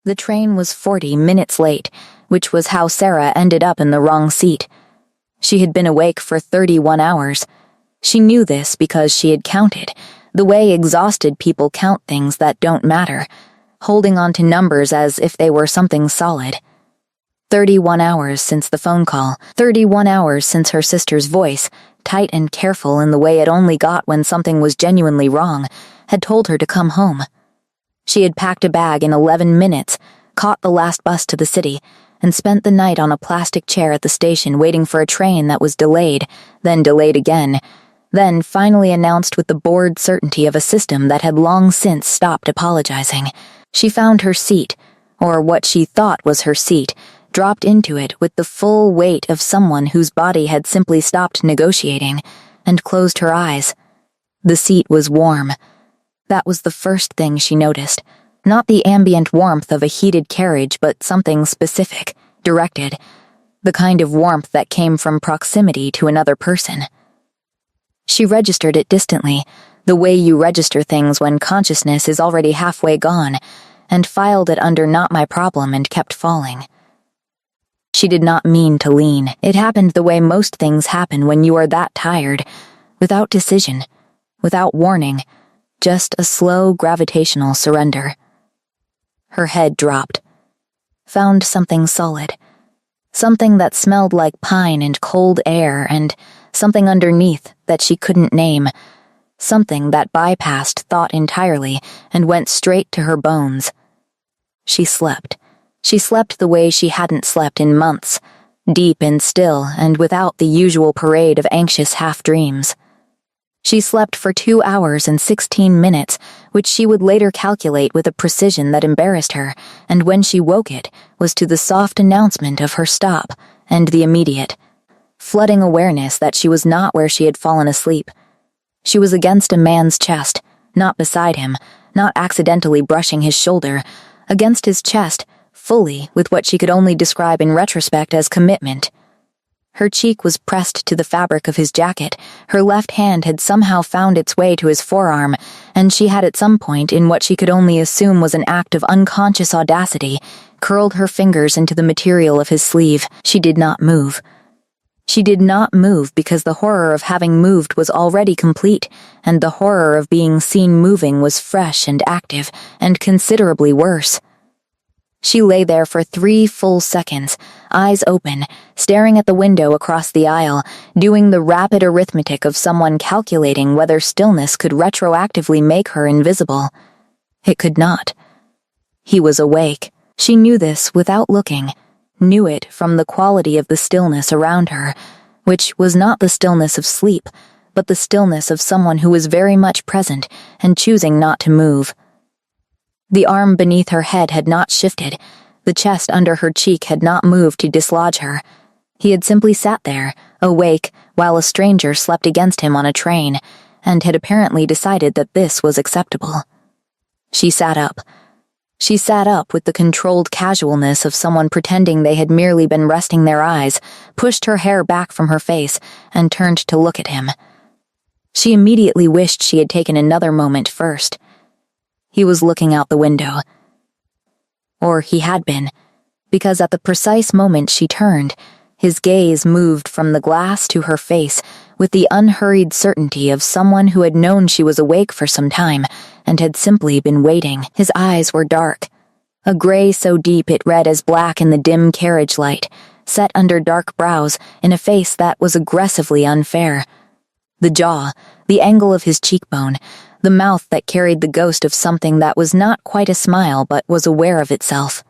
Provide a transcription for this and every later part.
The train was 40 minutes late, which was how Sarah ended up in the wrong seat. She had been awake for 31 hours. She knew this because she had counted, the way exhausted people count things that don't matter, holding on to numbers as if they were something solid. 31 hours since the phone call, 31 hours since her sister's voice, tight and careful in the way it only got when something was genuinely wrong, had told her to come home. She had packed a bag in 11 minutes, caught the last bus to the city, and spent the night on a plastic chair at the station waiting for a train that was delayed, then delayed again, then finally announced with the bored certainty of a system that had long since stopped apologizing. She found her seat, or what she thought was her seat, dropped into it with the full weight of someone whose body had simply stopped negotiating, and closed her eyes. The seat was warm. That was the first thing she noticed. Not the ambient warmth of a heated carriage, but something specific, directed. The kind of warmth that came from proximity to another person. She registered it distantly, the way you register things when consciousness is already halfway gone, and filed it under not my problem and kept falling. She did not mean to lean. It happened the way most things happen when you are that tired, without decision, without warning, just a slow gravitational surrender. Her head dropped. Found something solid. Something that smelled like pine and cold air, and something underneath that she couldn't name. Something that bypassed thought entirely and went straight to her bones. She slept. She slept the way she hadn't slept in months, deep and still and without the usual parade of anxious half-dreams. She slept for 2 hours and 16 minutes, which she would later calculate with a precision that embarrassed her, and when she woke it was to the soft announcement of her stop and the immediate, flooding awareness that she was not where she had fallen asleep. She was against a man's chest, not beside him, not accidentally brushing his shoulder, against his chest, fully with what she could only describe in retrospect as commitment. Her cheek was pressed to the fabric of his jacket, her left hand had somehow found its way to his forearm, and she had at some point, in what she could only assume was an act of unconscious audacity, curled her fingers into the material of his sleeve. She did not move. She did not move because the horror of having moved was already complete, and the horror of being seen moving was fresh and active, and considerably worse. She lay there for 3 full seconds, eyes open, staring at the window across the aisle, doing the rapid arithmetic of someone calculating whether stillness could retroactively make her invisible. It could not. He was awake. She knew this without looking, knew it from the quality of the stillness around her, which was not the stillness of sleep, but the stillness of someone who was very much present and choosing not to move. The arm beneath her head had not shifted, the chest under her cheek had not moved to dislodge her. He had simply sat there, awake, while a stranger slept against him on a train, and had apparently decided that this was acceptable. She sat up. She sat up with the controlled casualness of someone pretending they had merely been resting their eyes, pushed her hair back from her face, and turned to look at him. She immediately wished she had taken another moment first. He was looking out the window. Or he had been, because at the precise moment she turned, his gaze moved from the glass to her face with the unhurried certainty of someone who had known she was awake for some time and had simply been waiting. His eyes were dark, a gray so deep it read as black in the dim carriage light, set under dark brows in a face that was aggressively unfair. The jaw, the angle of his cheekbone, the mouth that carried the ghost of something that was not quite a smile but was aware of itself.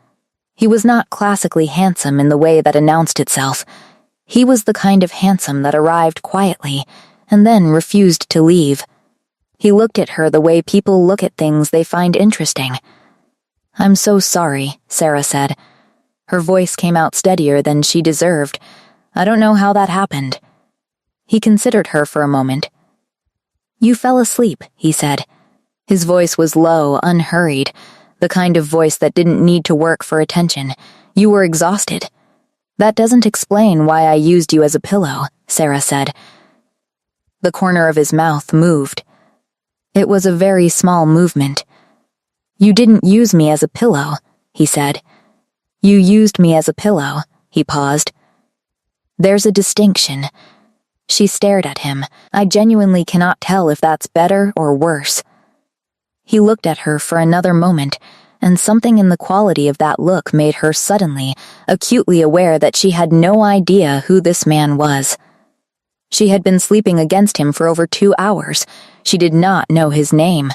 He was not classically handsome in the way that announced itself. He was the kind of handsome that arrived quietly and then refused to leave. He looked at her the way people look at things they find interesting. "I'm so sorry," Sarah said. Her voice came out steadier than she deserved. "I don't know how that happened." He considered her for a moment. "You fell asleep," he said. His voice was low, unhurried, the kind of voice that didn't need to work for attention. "You were exhausted." "That doesn't explain why I used you as a pillow," Sarah said. The corner of his mouth moved. It was a very small movement. "You didn't use me as a pillow," he said. You used me as a pillow, he paused. There's a distinction. She stared at him. I genuinely cannot tell if that's better or worse. He looked at her for another moment, and something in the quality of that look made her suddenly, acutely aware that she had no idea who this man was. She had been sleeping against him for over 2 hours. She did not know his name.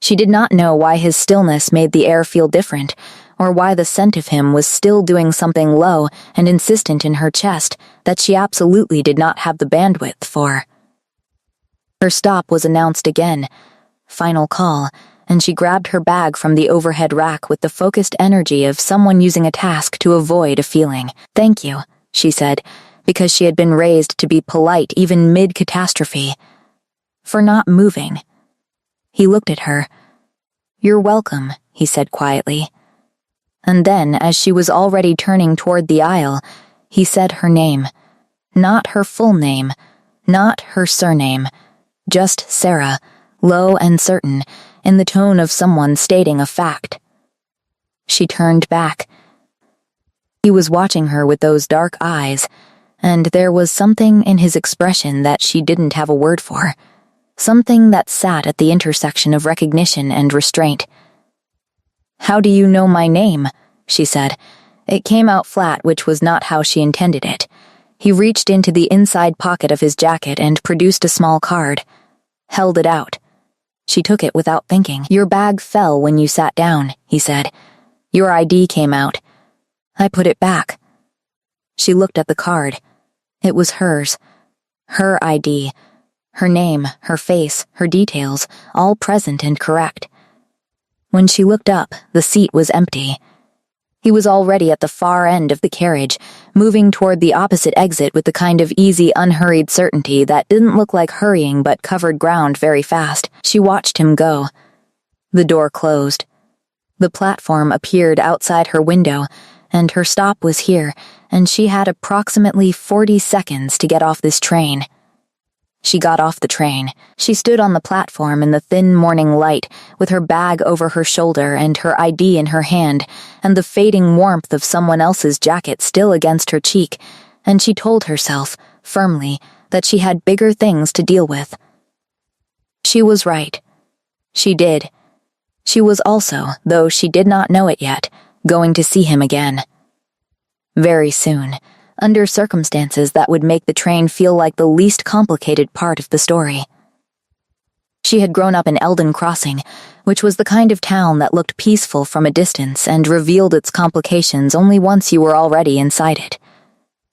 She did not know why his stillness made the air feel different, or why the scent of him was still doing something low and insistent in her chest that she absolutely did not have the bandwidth for. Her stop was announced again. Final call, and she grabbed her bag from the overhead rack with the focused energy of someone using a task to avoid a feeling. Thank you, she said, because she had been raised to be polite even mid-catastrophe. For not moving. He looked at her. You're welcome, he said quietly. And then, as she was already turning toward the aisle, he said her name. Not her full name, not her surname, just Sarah, low and certain, in the tone of someone stating a fact. She turned back. He was watching her with those dark eyes, and there was something in his expression that she didn't have a word for, something that sat at the intersection of recognition and restraint. How do you know my name? She said. It came out flat, which was not how she intended it. He reached into the inside pocket of his jacket and produced a small card. Held it out. She took it without thinking. Your bag fell when you sat down, he said. Your ID came out. I put it back. She looked at the card. It was hers. Her ID. Her name, her face, her details, all present and correct. When she looked up, the seat was empty. He was already at the far end of the carriage, moving toward the opposite exit with the kind of easy, unhurried certainty that didn't look like hurrying but covered ground very fast. She watched him go. The door closed. The platform appeared outside her window, and her stop was here, and she had approximately 40 seconds to get off this train. She got off the train. She stood on the platform in the thin morning light, with her bag over her shoulder and her ID in her hand, and the fading warmth of someone else's jacket still against her cheek, and she told herself, firmly, that she had bigger things to deal with. She was right. She did. She was also, though she did not know it yet, going to see him again. Very soon. Under circumstances that would make the train feel like the least complicated part of the story. She had grown up in Eldon Crossing, which was the kind of town that looked peaceful from a distance and revealed its complications only once you were already inside it.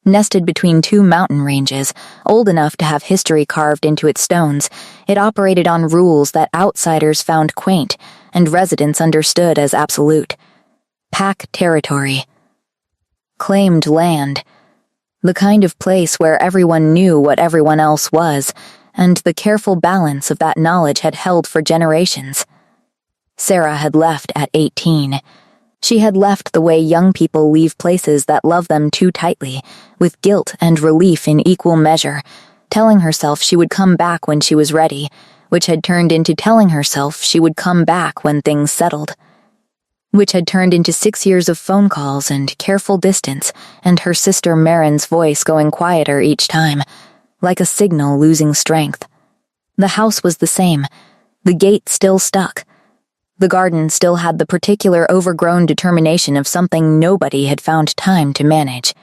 Nested between 2 mountain ranges, old enough to have history carved into its stones, it operated on rules that outsiders found quaint and residents understood as absolute. Pack territory. Claimed land. The kind of place where everyone knew what everyone else was, and the careful balance of that knowledge had held for generations. Sarah had left at 18. She had left the way young people leave places that love them too tightly, with guilt and relief in equal measure, telling herself she would come back when she was ready, which had turned into telling herself she would come back when things settled. Which had turned into 6 years of phone calls and careful distance, and her sister Marin's voice going quieter each time, like a signal losing strength. The house was the same. The gate still stuck. The garden still had the particular overgrown determination of something nobody had found time to manage.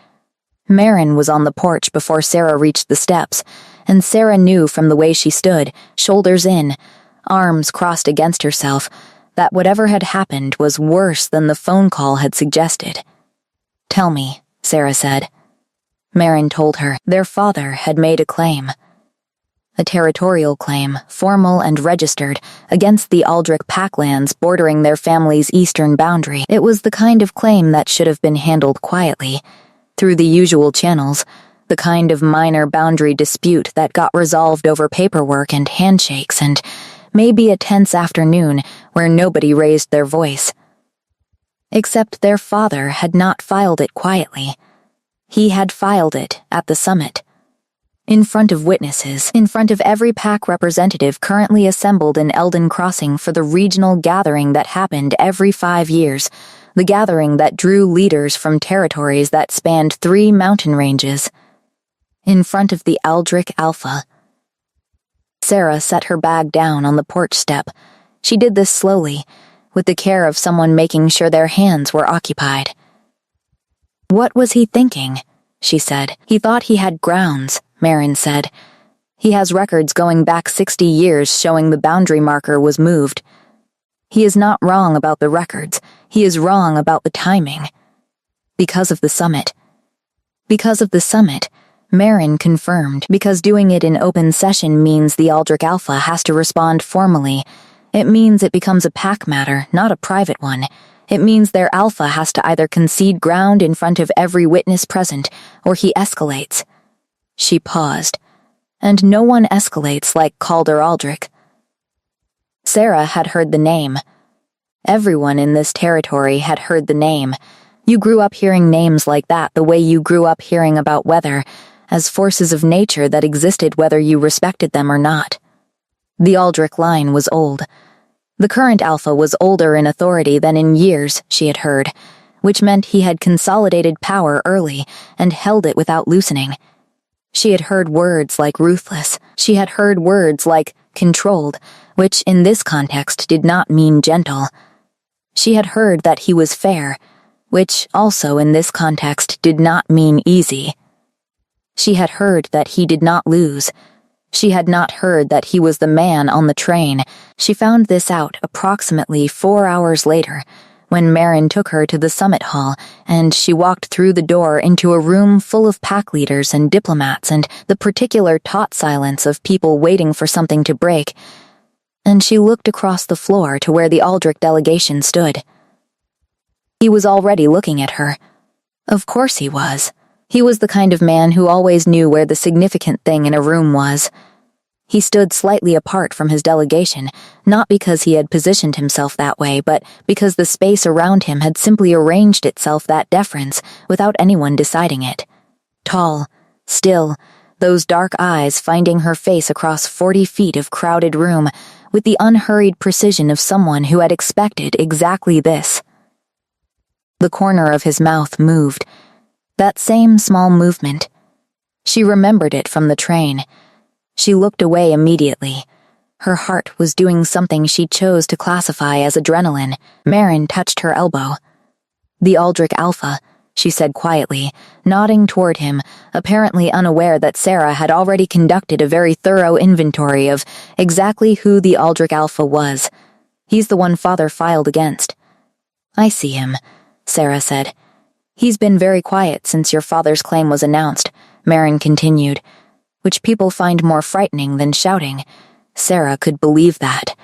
Marin was on the porch before Sarah reached the steps, and Sarah knew from the way she stood, shoulders in, arms crossed against herself, that whatever had happened was worse than the phone call had suggested. Tell me, Sarah said. Marin told her their father had made a claim. A territorial claim, formal and registered, against the Aldrich Packlands bordering their family's eastern boundary. It was the kind of claim that should have been handled quietly, through the usual channels, the kind of minor boundary dispute that got resolved over paperwork and handshakes and maybe a tense afternoon where nobody raised their voice. Except their father had not filed it quietly. He had filed it at the summit. In front of witnesses, in front of every pack representative currently assembled in Eldon Crossing for the regional gathering that happened every 5 years, the gathering that drew leaders from territories that spanned 3 mountain ranges. In front of the Aldrich Alpha. Sarah set her bag down on the porch step. She did this slowly, with the care of someone making sure their hands were occupied. "What was he thinking?" she said. "He thought he had grounds," Marin said. "He has records going back 60 years showing the boundary marker was moved. He is not wrong about the records. He is wrong about the timing. Because of the summit." Because of the summit, Marin confirmed, because doing it in open session means the Aldrich Alpha has to respond formally. It means it becomes a pack matter, not a private one. It means their alpha has to either concede ground in front of every witness present, or he escalates. She paused. And no one escalates like Calder Aldrich. Sarah had heard the name. Everyone in this territory had heard the name. You grew up hearing names like that the way you grew up hearing about weather, as forces of nature that existed whether you respected them or not. The Aldrich line was old. The current alpha was older in authority than in years, she had heard, which meant he had consolidated power early and held it without loosening. She had heard words like ruthless. She had heard words like controlled, which in this context did not mean gentle. She had heard that he was fair, which also in this context did not mean easy. She had heard that he did not lose. She had not heard that he was the man on the train. She found this out approximately 4 hours later, when Marin took her to the summit hall, and she walked through the door into a room full of pack leaders and diplomats and the particular taut silence of people waiting for something to break, and she looked across the floor to where the Aldrich delegation stood. He was already looking at her. Of course he was. He was the kind of man who always knew where the significant thing in a room was. He stood slightly apart from his delegation, not because he had positioned himself that way, but because the space around him had simply arranged itself that deference without anyone deciding it. Tall, still, those dark eyes finding her face across 40 feet of crowded room with the unhurried precision of someone who had expected exactly this. The corner of his mouth moved. That same small movement. She remembered it from the train. She looked away immediately. Her heart was doing something she chose to classify as adrenaline. Marin touched her elbow. "The Aldrich Alpha," she said quietly, nodding toward him, apparently unaware that Sarah had already conducted a very thorough inventory of exactly who the Aldrich Alpha was. "He's the one Father filed against." "I see him," Sarah said. "He's been very quiet since your father's claim was announced," Marin continued, "which people find more frightening than shouting." Sarah could believe that.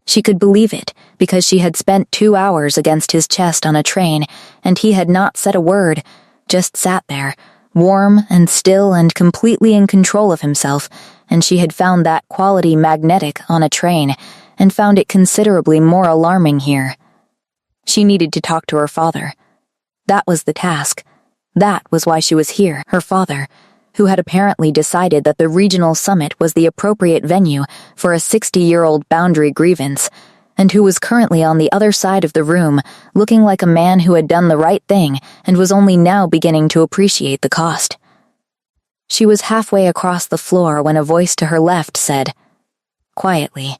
She could believe it because she had spent 2 hours against his chest on a train, and he had not said a word, just sat there, warm and still and completely in control of himself, and she had found that quality magnetic on a train, and found it considerably more alarming here. She needed to talk to her father. That was the task. That was why she was here, her father, who had apparently decided that the regional summit was the appropriate venue for a 60-year-old boundary grievance, and who was currently on the other side of the room, looking like a man who had done the right thing and was only now beginning to appreciate the cost. She was halfway across the floor when a voice to her left said, quietly,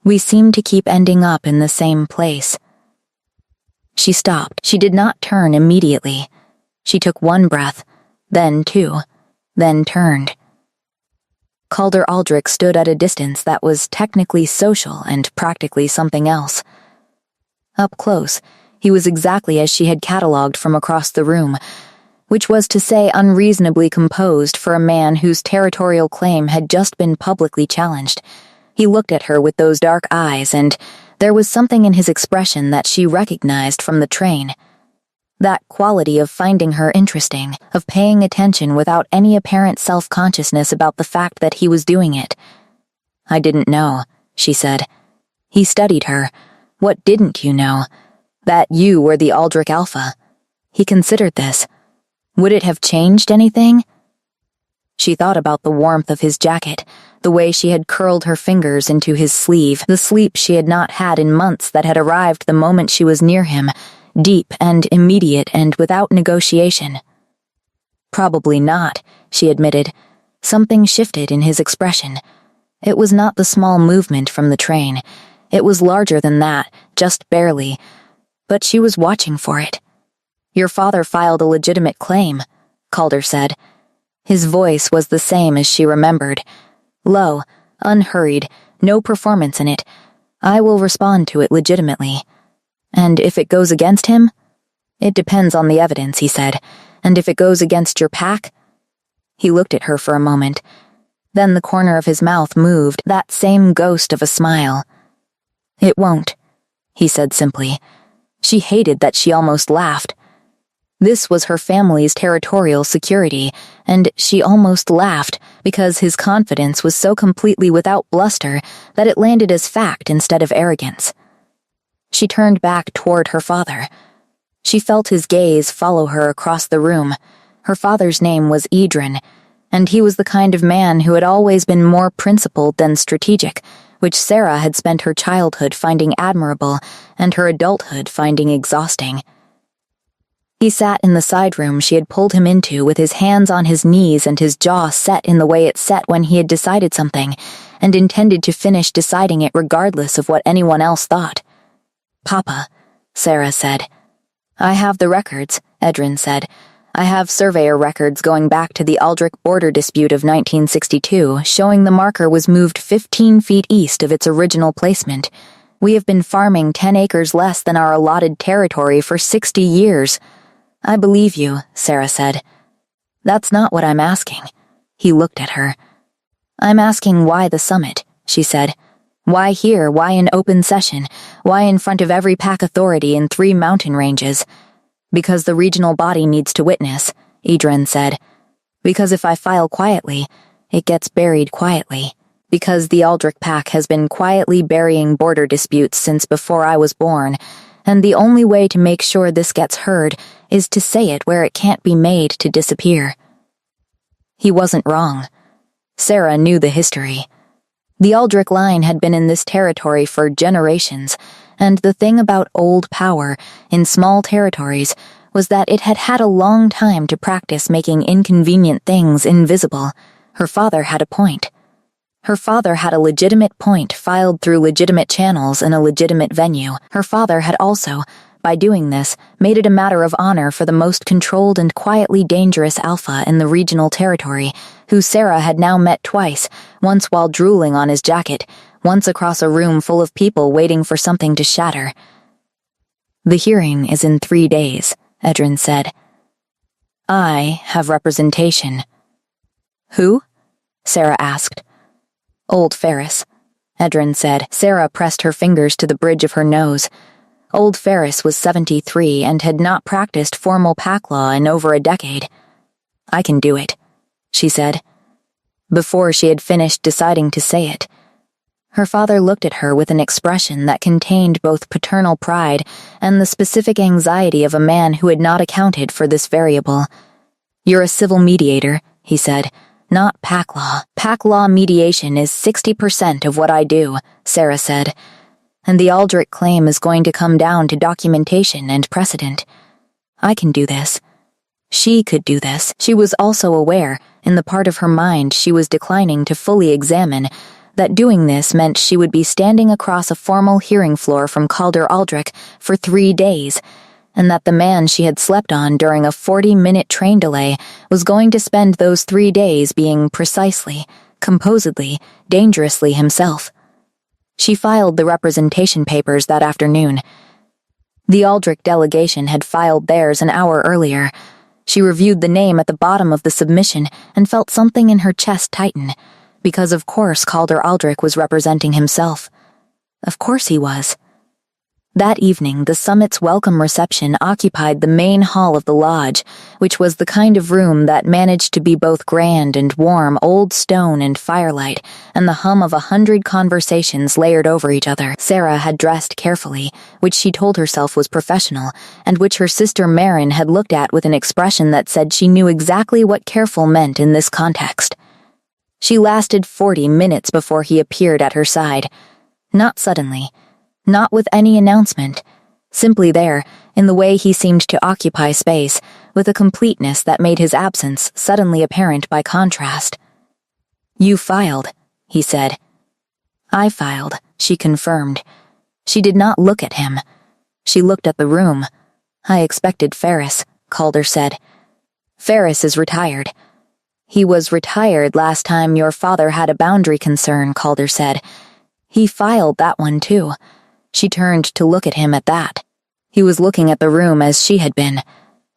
"We seem to keep ending up in the same place." She stopped. She did not turn immediately. She took 1 breath, then 2, then turned. Calder Aldrich stood at a distance that was technically social and practically something else. Up close, he was exactly as she had catalogued from across the room, which was to say unreasonably composed for a man whose territorial claim had just been publicly challenged. He looked at her with those dark eyes, and there was something in his expression that she recognized from the train. That quality of finding her interesting, of paying attention without any apparent self-consciousness about the fact that he was doing it. "I didn't know," she said. He studied her. "What didn't you know? That you were the Aldrich Alpha." He considered this. Would it have changed anything? She thought about the warmth of his jacket, the way she had curled her fingers into his sleeve, the sleep she had not had in months that had arrived the moment she was near him, deep and immediate and without negotiation. Probably not, she admitted. Something shifted in his expression. It was not the small movement from the train. It was larger than that, just barely. But she was watching for it. Your father filed a legitimate claim, Calder said. His voice was the same as she remembered. Low, unhurried, no performance in it. I will respond to it legitimately. And if it goes against him? It depends on the evidence, he said. And if it goes against your pack? He looked at her for a moment. Then the corner of his mouth moved, that same ghost of a smile. It won't, he said simply. She hated that she almost laughed. This was her family's territorial security, and she almost laughed because his confidence was so completely without bluster that it landed as fact instead of arrogance. She turned back toward her father. She felt his gaze follow her across the room. Her father's name was Edrin, and he was the kind of man who had always been more principled than strategic, which Sarah had spent her childhood finding admirable and her adulthood finding exhausting. He sat in the side room she had pulled him into with his hands on his knees and his jaw set in the way it set when he had decided something, and intended to finish deciding it regardless of what anyone else thought. Papa, Sarah said. I have the records, Edrin said. I have surveyor records going back to the Aldrich border dispute of 1962, showing the marker was moved 15 feet east of its original placement. We have been farming 10 acres less than our allotted territory for 60 years. I believe you, Sarah said. That's not what I'm asking. He looked at her. I'm asking why the summit, she said. Why here? Why in open session? Why in front of every pack authority in 3 mountain ranges? Because the regional body needs to witness, Edrin said. Because if I file quietly, it gets buried quietly. Because the Aldrich pack has been quietly burying border disputes since before I was born, and the only way to make sure this gets heard is to say it where it can't be made to disappear. He wasn't wrong. Sarah knew the history. The Aldrich line had been in this territory for generations, and the thing about old power in small territories was that it had had a long time to practice making inconvenient things invisible. Her father had a point. Her father had a legitimate point filed through legitimate channels in a legitimate venue. Her father had also, by doing this, made it a matter of honor for the most controlled and quietly dangerous alpha in the regional territory, who Sarah had now met twice, once while drooling on his jacket, once across a room full of people waiting for something to shatter. The hearing is in 3 days, Edrin said. I have representation. Who? Sarah asked. Old Ferris, Edrin said. Sarah pressed her fingers to the bridge of her nose. Old Ferris was 73 and had not practiced formal pack law in over a decade. I can do it, she said. Before she had finished deciding to say it, her father looked at her with an expression that contained both paternal pride and the specific anxiety of a man who had not accounted for this variable. You're a civil mediator, he said. Not pack law. Pack law mediation is 60% of what I do, Sarah said. And the Aldrich claim is going to come down to documentation and precedent. I can do this. She could do this. She was also aware, in the part of her mind she was declining to fully examine, that doing this meant she would be standing across a formal hearing floor from Calder Aldrich for 3 days, and that the man she had slept on during a 40-minute train delay was going to spend those 3 days being precisely, composedly, dangerously himself. She filed the representation papers that afternoon. The Aldrich delegation had filed theirs an hour earlier. She reviewed the name at the bottom of the submission and felt something in her chest tighten, because of course Calder Aldrich was representing himself. Of course he was. That evening, the summit's welcome reception occupied the main hall of the lodge, which was the kind of room that managed to be both grand and warm, old stone and firelight, and the hum of 100 conversations layered over each other. Sarah had dressed carefully, which she told herself was professional, and which her sister Marin had looked at with an expression that said she knew exactly what careful meant in this context. She lasted 40 minutes before he appeared at her side. Not suddenly. Not with any announcement. Simply there, in the way he seemed to occupy space, with a completeness that made his absence suddenly apparent by contrast. "You filed," he said. "I filed," she confirmed. She did not look at him. She looked at the room. "I expected Ferris," Calder said. "Ferris is retired." "He was retired last time your father had a boundary concern," Calder said. "He filed that one too." She turned to look at him at that. He was looking at the room as she had been,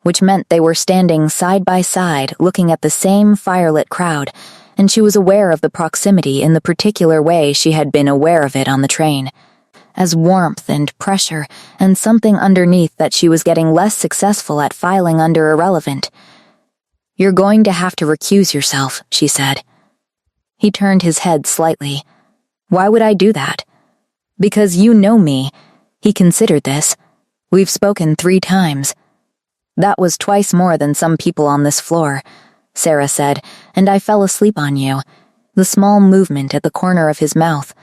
which meant they were standing side by side looking at the same firelit crowd, and she was aware of the proximity in the particular way she had been aware of it on the train, as warmth and pressure and something underneath that she was getting less successful at filing under irrelevant. "You're going to have to recuse yourself," she said. He turned his head slightly. "Why would I do that?" "Because you know me." He considered this. "We've spoken 3 times. "That was twice more than some people on this floor," Sarah said, "and I fell asleep on you." The small movement at the corner of his mouth,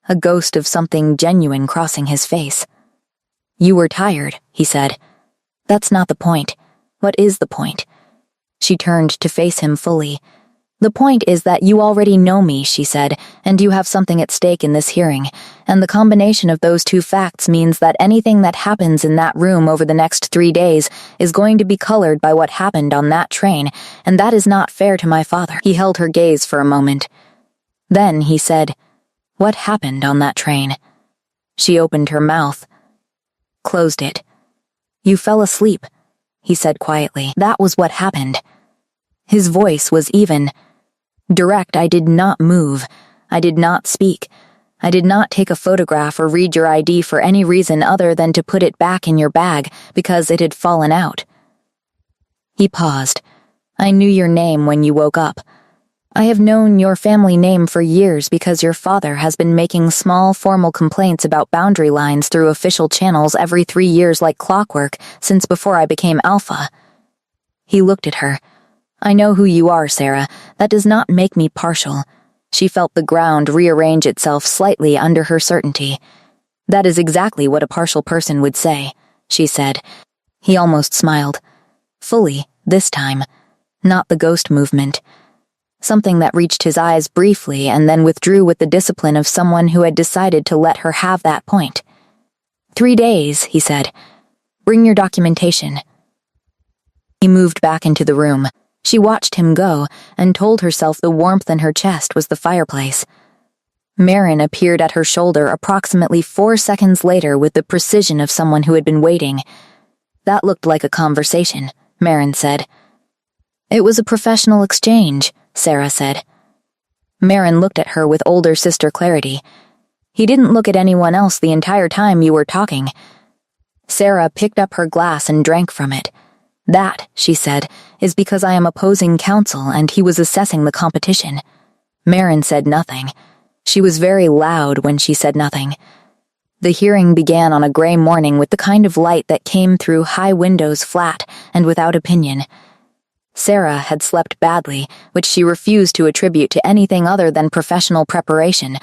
a ghost of something genuine crossing his face. "You were tired," he said. "That's not the point. What is the point?" She turned to face him fully. "The point is that you already know me," she said, "and you have something at stake in this hearing, and the combination of those 2 facts means that anything that happens in that room over the next 3 days is going to be colored by what happened on that train, and that is not fair to my father." He held her gaze for a moment. Then he said, "What happened on that train?" She opened her mouth, closed it. "You fell asleep," he said quietly. "That was what happened." His voice was even, direct. "I did not move. I did not speak. I did not take a photograph or read your ID for any reason other than to put it back in your bag because it had fallen out." He paused. "I knew your name when you woke up. I have known your family name for years because your father has been making small formal complaints about boundary lines through official channels every 3 years like clockwork since before I became Alpha." He looked at her. "I know who you are, Sarah. That does not make me partial." She felt the ground rearrange itself slightly under her certainty. "That is exactly what a partial person would say," she said. He almost smiled. Fully, this time. Not the ghost movement. Something that reached his eyes briefly and then withdrew with the discipline of someone who had decided to let her have that point. 3 days, he said. "Bring your documentation." He moved back into the room. She watched him go and told herself the warmth in her chest was the fireplace. Marin appeared at her shoulder approximately 4 seconds later with the precision of someone who had been waiting. "That looked like a conversation," Marin said. "It was a professional exchange," Sarah said. Marin looked at her with older sister clarity. "He didn't look at anyone else the entire time you were talking." Sarah picked up her glass and drank from it. "That," she said, "is because I am opposing counsel and he was assessing the competition." Marin said nothing. She was very loud when she said nothing. The hearing began on a gray morning with the kind of light that came through high windows flat and without opinion. Sarah had slept badly, which she refused to attribute to anything other than professional preparation,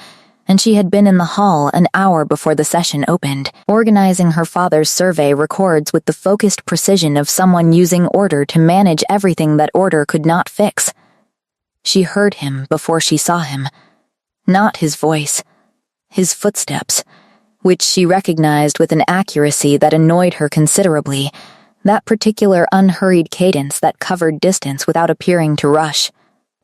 and she had been in the hall an hour before the session opened, organizing her father's survey records with the focused precision of someone using order to manage everything that order could not fix. She heard him before she saw him. Not his voice. His footsteps, which she recognized with an accuracy that annoyed her considerably, that particular unhurried cadence that covered distance without appearing to rush.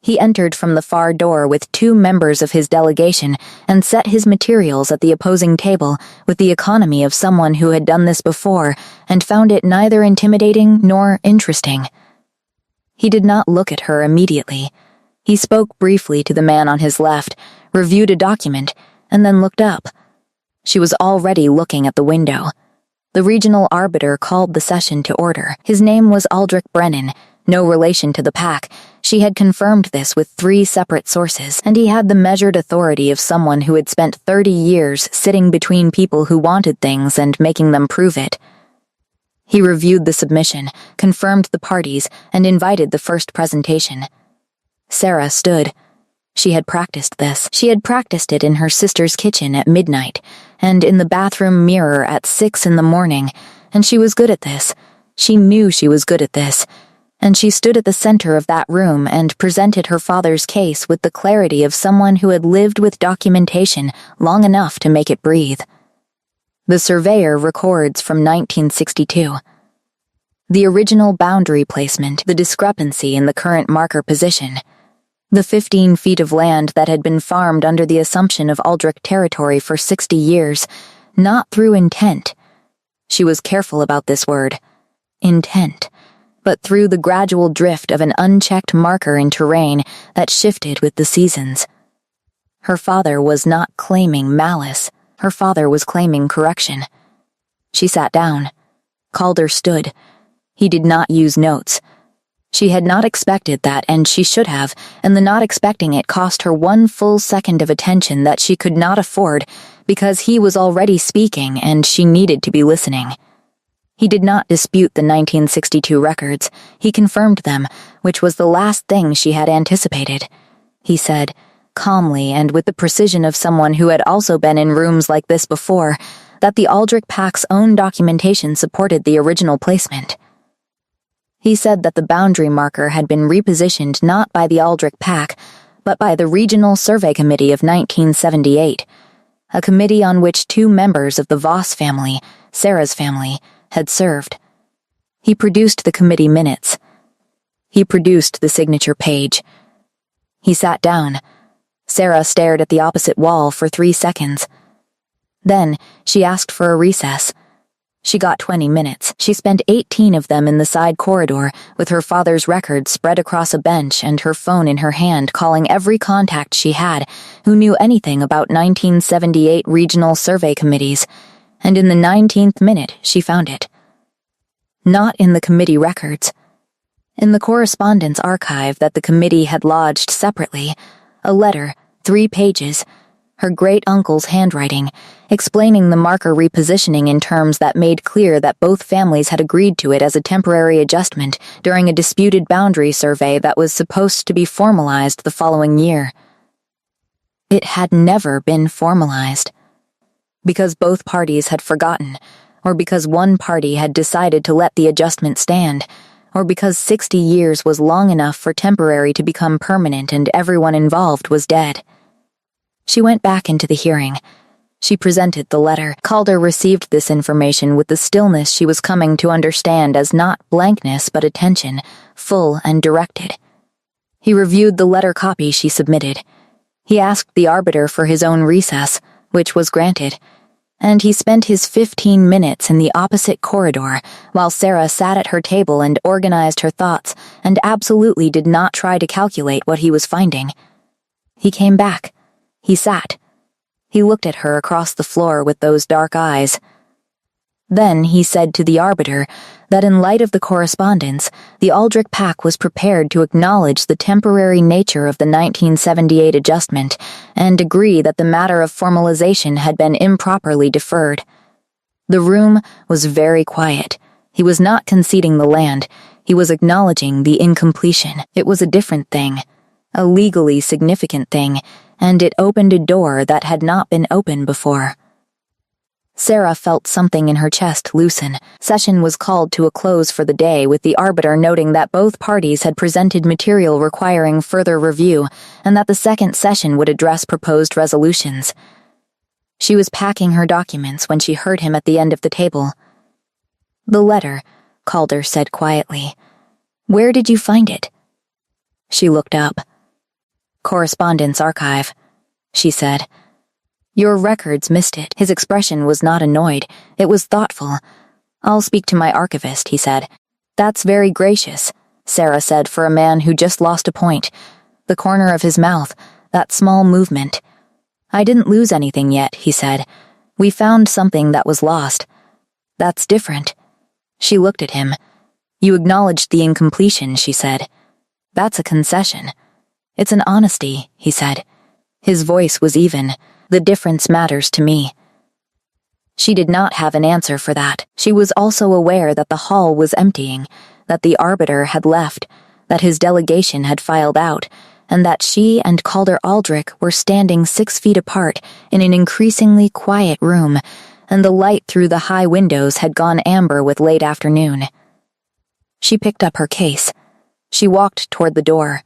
He entered from the far door with 2 members of his delegation and set his materials at the opposing table with the economy of someone who had done this before and found it neither intimidating nor interesting. He did not look at her immediately. He spoke briefly to the man on his left, reviewed a document, and then looked up. She was already looking at the window. The regional arbiter called the session to order. His name was Aldrich Brennan, no relation to the pack. She had confirmed this with 3 separate sources, and he had the measured authority of someone who had spent 30 years sitting between people who wanted things and making them prove it. He reviewed the submission, confirmed the parties, and invited the first presentation. Sarah stood. She had practiced this. She had practiced it in her sister's kitchen at midnight, and in the bathroom mirror at 6 in the morning, and she was good at this. She knew she was good at this. And she stood at the center of that room and presented her father's case with the clarity of someone who had lived with documentation long enough to make it breathe. The surveyor records from 1962. The original boundary placement, the discrepancy in the current marker position, the 15 feet of land that had been farmed under the assumption of Aldrich territory for 60 years, not through intent. She was careful about this word, intent, but through the gradual drift of an unchecked marker in terrain that shifted with the seasons. Her father was not claiming malice. Her father was claiming correction. She sat down. Calder stood. He did not use notes. She had not expected that, and she should have, and the not expecting it cost her 1 full second of attention that she could not afford because he was already speaking and she needed to be listening. He did not dispute the 1962 records. He confirmed them, which was the last thing she had anticipated. He said, calmly and with the precision of someone who had also been in rooms like this before, that the Aldrich Pack's own documentation supported the original placement. He said that the boundary marker had been repositioned not by the Aldrich Pack, but by the Regional Survey Committee of 1978, a committee on which 2 members of the Voss family, Sarah's family, had served. He produced the committee minutes. He produced the signature page. He sat down. Sarah stared at the opposite wall for 3 seconds. Then she asked for a recess. She got 20 minutes. She spent 18 of them in the side corridor, with her father's records spread across a bench and her phone in her hand, calling every contact she had who knew anything about 1978 regional survey committees, and in the 19th minute she found it. Not in the committee records. In the correspondence archive that the committee had lodged separately, a letter, 3 pages, her great-uncle's handwriting, explaining the marker repositioning in terms that made clear that both families had agreed to it as a temporary adjustment during a disputed boundary survey that was supposed to be formalized the following year. It had never been formalized. Because both parties had forgotten, or because one party had decided to let the adjustment stand, or because 60 years was long enough for temporary to become permanent and everyone involved was dead. She went back into the hearing. She presented the letter. Calder received this information with the stillness she was coming to understand as not blankness but attention, full and directed. He reviewed the letter copy she submitted. He asked the arbiter for his own recess, which was granted, and he spent his 15 minutes in the opposite corridor while Sarah sat at her table and organized her thoughts and absolutely did not try to calculate what he was finding. He came back. He sat. He looked at her across the floor with those dark eyes. Then he said to the arbiter that in light of the correspondence, the Aldrich Pack was prepared to acknowledge the temporary nature of the 1978 adjustment and agree that the matter of formalization had been improperly deferred. The room was very quiet. He was not conceding the land. He was acknowledging the incompletion. It was a different thing, a legally significant thing, and it opened a door that had not been opened before. Sarah felt something in her chest loosen. Session was called to a close for the day, with the arbiter noting that both parties had presented material requiring further review, and that the second session would address proposed resolutions. She was packing her documents when she heard him at the end of the table. "The letter," Calder said quietly. "Where did you find it?" She looked up. "Correspondence archive," she said. "Your records missed it." His expression was not annoyed. It was thoughtful. "I'll speak to my archivist," he said. "That's very gracious," Sarah said for a man who just lost a point. The corner of his mouth, that small movement. "I didn't lose anything yet," he said. "We found something that was lost." "That's different." She looked at him. "You acknowledged the incompletion," she said. "That's a concession." "It's an honesty," he said. His voice was even. "The difference matters to me." She did not have an answer for that. She was also aware that the hall was emptying, that the arbiter had left, that his delegation had filed out, and that she and Calder Aldrich were standing 6 feet apart in an increasingly quiet room, and the light through the high windows had gone amber with late afternoon. She picked up her case. She walked toward the door.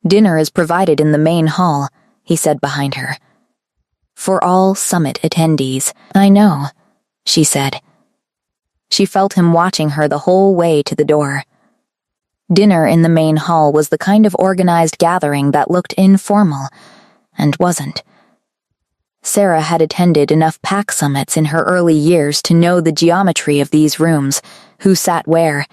"Dinner is provided in the main hall," he said behind her. "For all summit attendees." "I know," she said. She felt him watching her the whole way to the door. Dinner in the main hall was the kind of organized gathering that looked informal, and wasn't. Sarah had attended enough pack summits in her early years to know the geometry of these rooms, who sat where,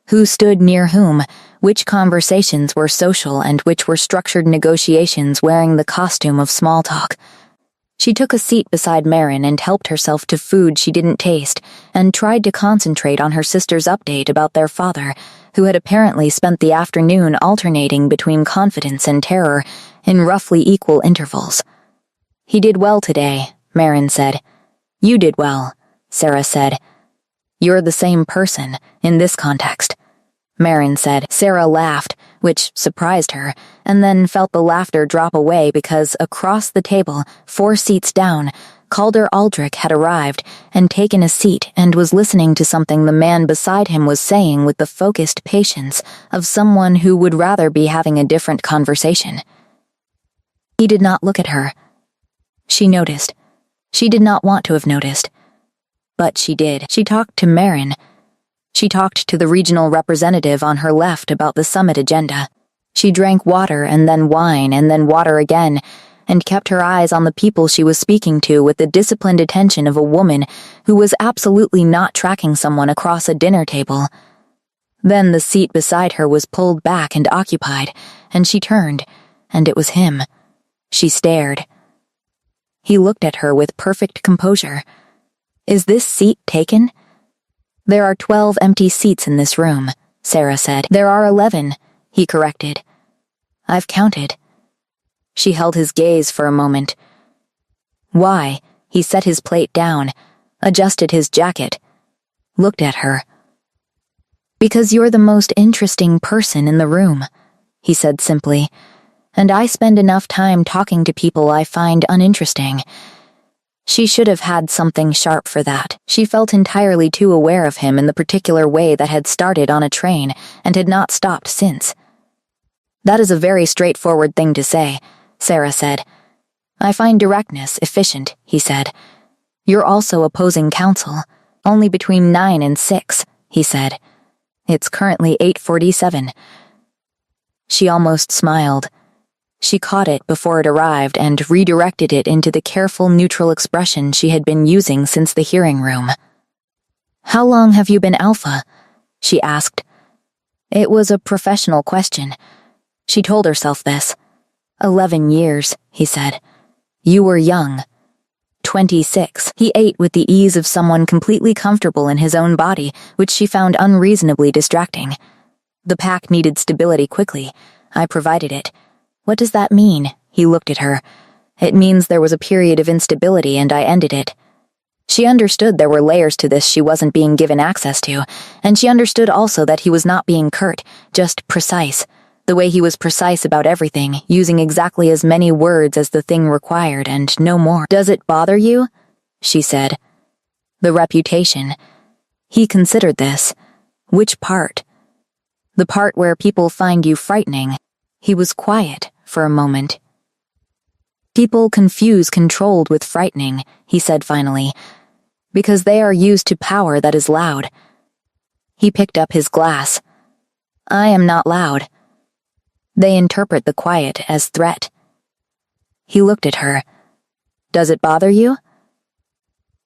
who stood near whom, which conversations were social and which were structured negotiations wearing the costume of small talk. She took a seat beside Marin and helped herself to food she didn't taste, and tried to concentrate on her sister's update about their father, who had apparently spent the afternoon alternating between confidence and terror in roughly equal intervals. "He did well today," Marin said. "You did well," Sarah said. "You're the same person, in this context," Marin said. Sarah laughed, which surprised her, and then felt the laughter drop away because across the table, 4 seats down, Calder Aldrich had arrived and taken a seat and was listening to something the man beside him was saying with the focused patience of someone who would rather be having a different conversation. He did not look at her. She noticed. She did not want to have noticed. But she did. She talked to Marin. She talked to the regional representative on her left about the summit agenda. She drank water and then wine and then water again, and kept her eyes on the people she was speaking to with the disciplined attention of a woman who was absolutely not tracking someone across a dinner table. Then the seat beside her was pulled back and occupied, and she turned, and it was him. She stared. He looked at her with perfect composure. "Is this seat taken?" "There are 12 empty seats in this room," Sarah said. "There are 11, he corrected. "I've counted." She held his gaze for a moment. "Why?" He set his plate down, adjusted his jacket, looked at her. "Because you're the most interesting person in the room," he said simply, "and I spend enough time talking to people I find uninteresting." She should have had something sharp for that. She felt entirely too aware of him in the particular way that had started on a train and had not stopped since. "That is a very straightforward thing to say," Sarah said. "I find directness efficient," he said. "You're also opposing counsel. Only between 9 and 6, he said. It's currently 8:47. She almost smiled. She caught it before it arrived and redirected it into the careful, neutral expression she had been using since the hearing room. "How long have you been alpha?" she asked. It was a professional question. She told herself this. 11 years, he said. "You were young." 26. He ate with the ease of someone completely comfortable in his own body, which she found unreasonably distracting. "The pack needed stability quickly. I provided it." "What does that mean?" He looked at her. "It means there was a period of instability and I ended it." She understood there were layers to this she wasn't being given access to, and she understood also that he was not being curt, just precise. The way he was precise about everything, using exactly as many words as the thing required and no more. "Does it bother you?" she said. "The reputation." He considered this. Which part? The part where people find you frightening. He was quiet for a moment. "People confuse controlled with frightening," he said finally, "because they are used to power that is loud." He picked up his glass. "I am not loud." They interpret the quiet as threat. He looked at her. "Does it bother you?"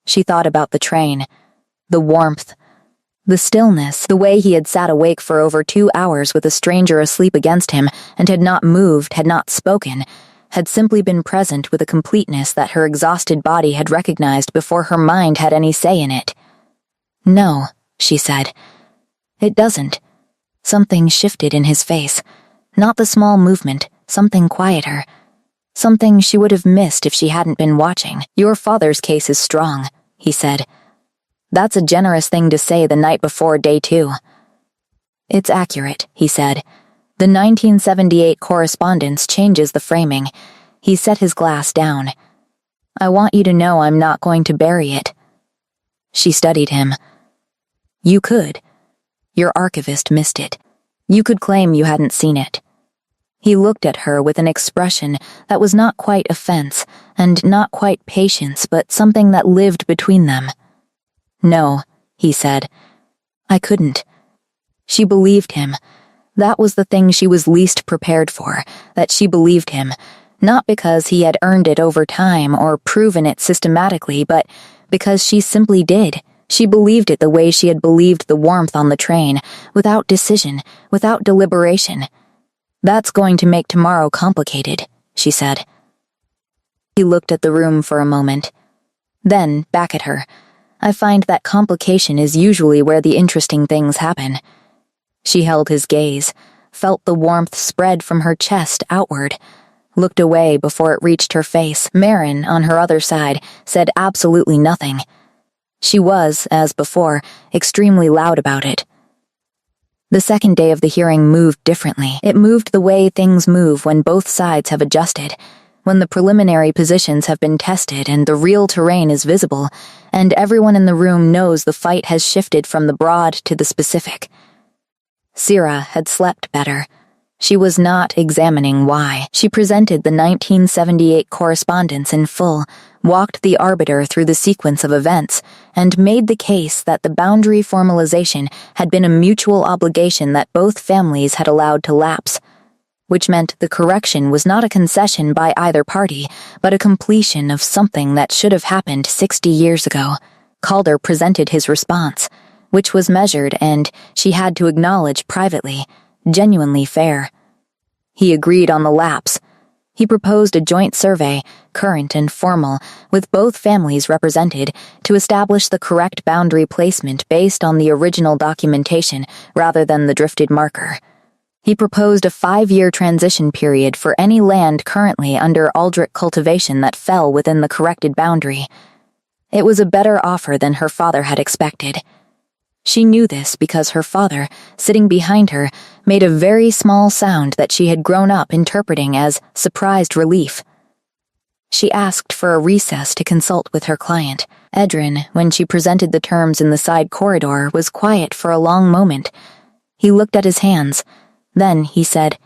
She thought about the train, the warmth, the stillness, the way he had sat awake for over 2 hours with a stranger asleep against him and had not moved, had not spoken, had simply been present with a completeness that her exhausted body had recognized before her mind had any say in it. "No," she said. "It doesn't." Something shifted in his face. Not the small movement, something quieter. Something she would have missed if she hadn't been watching. "Your father's case is strong," he said. "That's a generous thing to say the night before day 2. "It's accurate," he said. "The 1978 correspondence changes the framing." He set his glass down. "I want you to know I'm not going to bury it." She studied him. You could. Your archivist missed it. You could claim you hadn't seen it. He looked at her with an expression that was not quite offense and not quite patience, but something that lived between them. No, he said. I couldn't. She believed him. That was the thing she was least prepared for, that she believed him, not because he had earned it over time or proven it systematically, but because she simply did. She believed it the way she had believed the warmth on the train, without decision, without deliberation. That's going to make tomorrow complicated, she said. He looked at the room for a moment. Then, back at her. I find that complication is usually where the interesting things happen. She held his gaze, felt the warmth spread from her chest outward, looked away before it reached her face. Marin, on her other side, said absolutely nothing. She was, as before, extremely loud about it. The second day of the hearing moved differently. It moved the way things move when both sides have adjusted, when the preliminary positions have been tested and the real terrain is visible, and everyone in the room knows the fight has shifted from the broad to the specific. Syrah had slept better. She was not examining why. She presented the 1978 correspondence in full, walked the arbiter through the sequence of events, and made the case that the boundary formalization had been a mutual obligation that both families had allowed to lapse, which meant the correction was not a concession by either party, but a completion of something that should have happened 60 years ago. Calder presented his response, which was measured and, she had to acknowledge privately, genuinely fair. He agreed on the lapse. He proposed a joint survey, current and formal, with both families represented, to establish the correct boundary placement based on the original documentation rather than the drifted marker. He proposed a 5-year transition period for any land currently under Aldrich cultivation that fell within the corrected boundary. It was a better offer than her father had expected. She knew this because her father, sitting behind her, made a very small sound that she had grown up interpreting as surprised relief. She asked for a recess to consult with her client. Edrin, when she presented the terms in the side corridor, was quiet for a long moment. He looked at his hands. Then he said,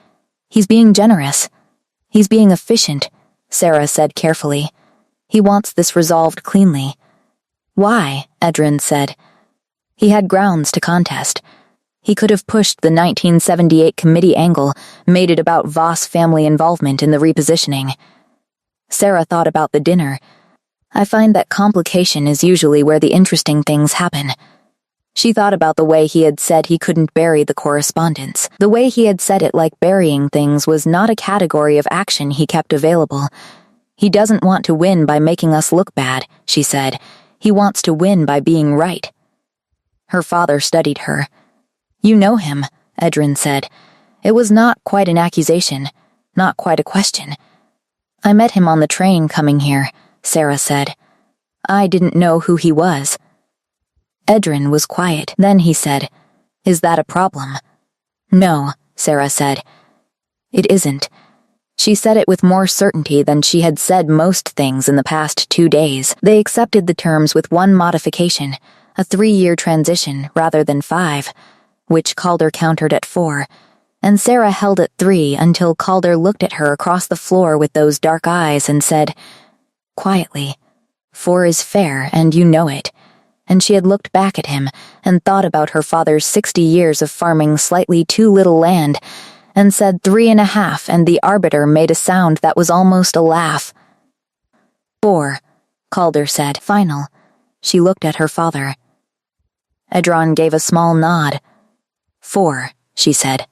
"He's being generous. He's being efficient," Syrah said carefully. "He wants this resolved cleanly." "Why?" Edrin said. He had grounds to contest. He could have pushed the 1978 committee angle, made it about Voss family involvement in the repositioning. Syrah thought about the dinner. I find that complication is usually where the interesting things happen. She thought about the way he had said he couldn't bury the correspondence. The way he had said it like burying things was not a category of action he kept available. He doesn't want to win by making us look bad, she said. He wants to win by being right. Her father studied her. You know him, Edrin said. It was not quite an accusation, not quite a question. I met him on the train coming here, Syrah said. I didn't know who he was. Edrin was quiet. Then he said, Is that a problem? No, Syrah said. It isn't. She said it with more certainty than she had said most things in the past 2 days. They accepted the terms with one modification, a 3-year transition rather than 5, which Calder countered at 4, and Syrah held at 3 until Calder looked at her across the floor with those dark eyes and said, quietly, 4 is fair and you know it. And she had looked back at him and thought about her father's 60 years of farming slightly too little land, and said 3.5, and the arbiter made a sound that was almost a laugh. 4, Calder said, final. She looked at her father. Edron gave a small nod. 4, she said.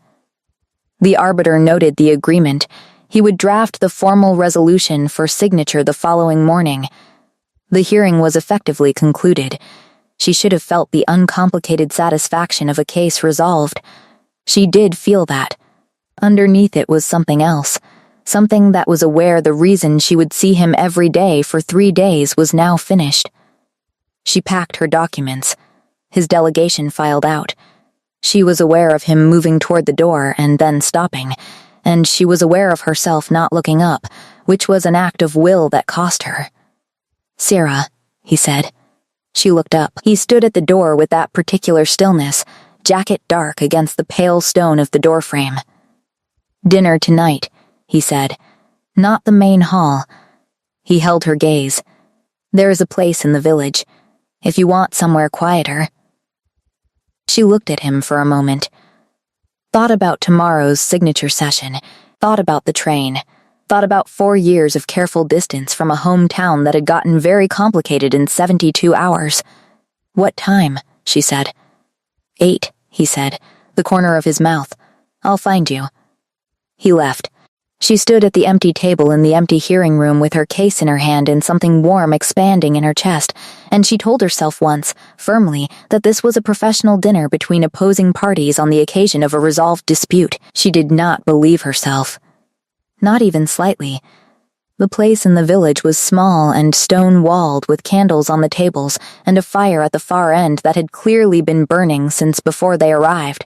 The arbiter noted the agreement. He would draft the formal resolution for signature the following morning. The hearing was effectively concluded. She should have felt the uncomplicated satisfaction of a case resolved. She did feel that. Underneath it was something else, something that was aware the reason she would see him every day for 3 days was now finished. She packed her documents. His delegation filed out. She was aware of him moving toward the door and then stopping, and she was aware of herself not looking up, which was an act of will that cost her. Syrah, he said. She looked up. He stood at the door with that particular stillness, jacket dark against the pale stone of the doorframe. "Dinner tonight," he said. "Not the main hall." He held her gaze. "There is a place in the village, if you want somewhere quieter." She looked at him for a moment. Thought about tomorrow's signature session, thought about the train, thought about 4 years of careful distance from a hometown that had gotten very complicated in 72 hours. "What time?" she said. 8, he said, the corner of his mouth. "I'll find you." He left. She stood at the empty table in the empty hearing room with her case in her hand and something warm expanding in her chest, and she told herself once, firmly, that this was a professional dinner between opposing parties on the occasion of a resolved dispute. She did not believe herself. Not even slightly. The place in the village was small and stone-walled with candles on the tables and a fire at the far end that had clearly been burning since before they arrived.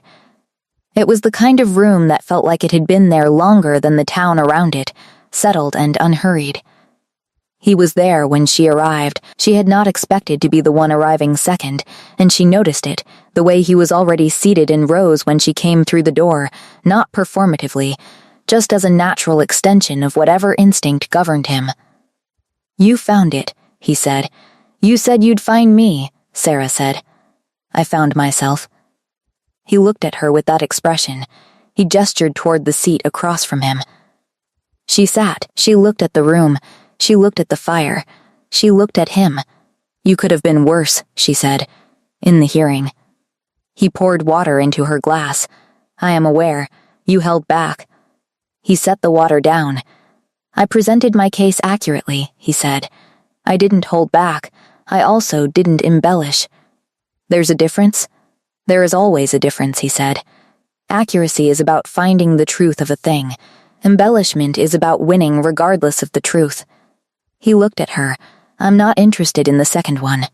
It was the kind of room that felt like it had been there longer than the town around it, settled and unhurried. He was there when she arrived. She had not expected to be the one arriving second, and she noticed it, the way he was already seated in rows when she came through the door, not performatively, just as a natural extension of whatever instinct governed him. "You found it," he said. "You said you'd find me," Sarah said. "I found myself." He looked at her with that expression. He gestured toward the seat across from him. She sat. She looked at the room. She looked at the fire. She looked at him. "You could have been worse," she said, in the hearing. He poured water into her glass. "I am aware. You held back." He set the water down. "I presented my case accurately," he said. "I didn't hold back. I also didn't embellish." "There's a difference?" "There is always a difference," he said. "Accuracy is about finding the truth of a thing. Embellishment is about winning regardless of the truth." He looked at her. "I'm not interested in the second one."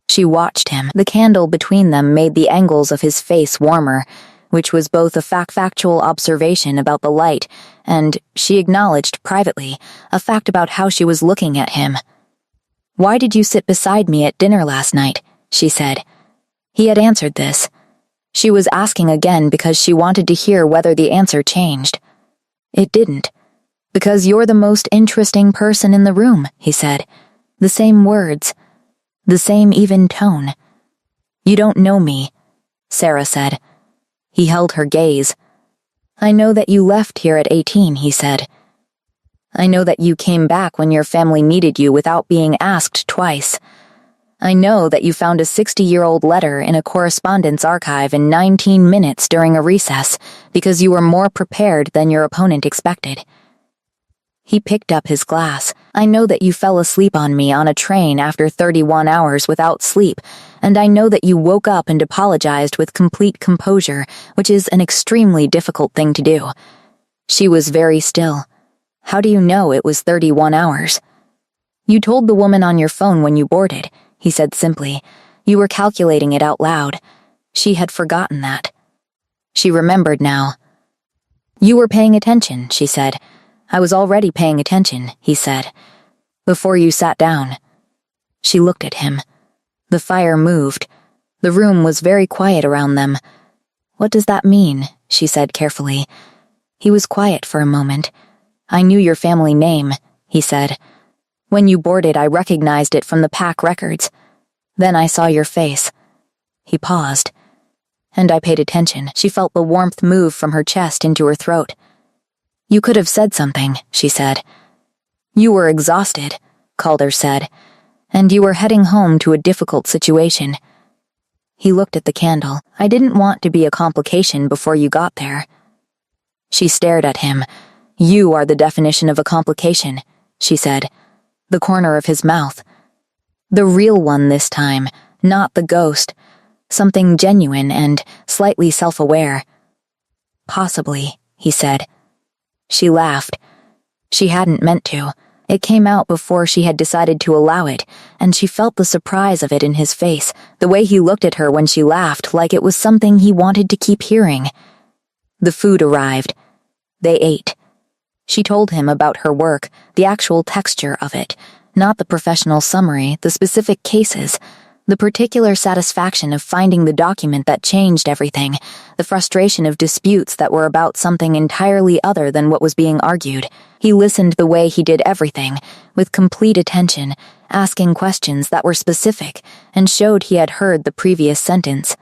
She watched him. The candle between them made the angles of his face warmer, which was both a factual observation about the light and, she acknowledged privately, a fact about how she was looking at him. "Why did you sit beside me at dinner last night?" she said. He had answered this. She was asking again because she wanted to hear whether the answer changed. It didn't. "Because you're the most interesting person in the room," he said. The same words. The same even tone. "You don't know me," Sarah said. He held her gaze. "I know that you left here at 18, he said. "I know that you came back when your family needed you without being asked twice. I know that you found a 60-year-old letter in a correspondence archive in 19 minutes during a recess because you were more prepared than your opponent expected." He picked up his glass. "I know that you fell asleep on me on a train after 31 hours without sleep, and I know that you woke up and apologized with complete composure, which is an extremely difficult thing to do." She was very still. "How do you know it was 31 hours?" "You told the woman on your phone when you boarded," he said simply. "You were calculating it out loud." She had forgotten that. She remembered now. "You were paying attention," she said. "I was already paying attention," he said. "Before you sat down." She looked at him. The fire moved. The room was very quiet around them. "What does that mean?" she said carefully. He was quiet for a moment. "I knew your family name," he said. "When you boarded, I recognized it from the pack records. Then I saw your face." He paused. "And I paid attention." She felt the warmth move from her chest into her throat. "You could have said something," she said. "You were exhausted," Calder said, "and you were heading home to a difficult situation." He looked at the candle. "I didn't want to be a complication before you got there." She stared at him. "You are the definition of a complication," she said. The corner of his mouth. The real one this time, not the ghost. Something genuine and slightly self-aware. "Possibly," he said. She laughed. She hadn't meant to. It came out before she had decided to allow it, and she felt the surprise of it in his face, the way he looked at her when she laughed, like it was something he wanted to keep hearing. The food arrived. They ate. She told him about her work, the actual texture of it, Not the professional summary, the specific cases, the particular satisfaction of finding the document that changed everything, the frustration of disputes that were about something entirely other than what was being argued. He listened the way he did everything, with complete attention, asking questions that were specific and showed he had heard the previous sentence.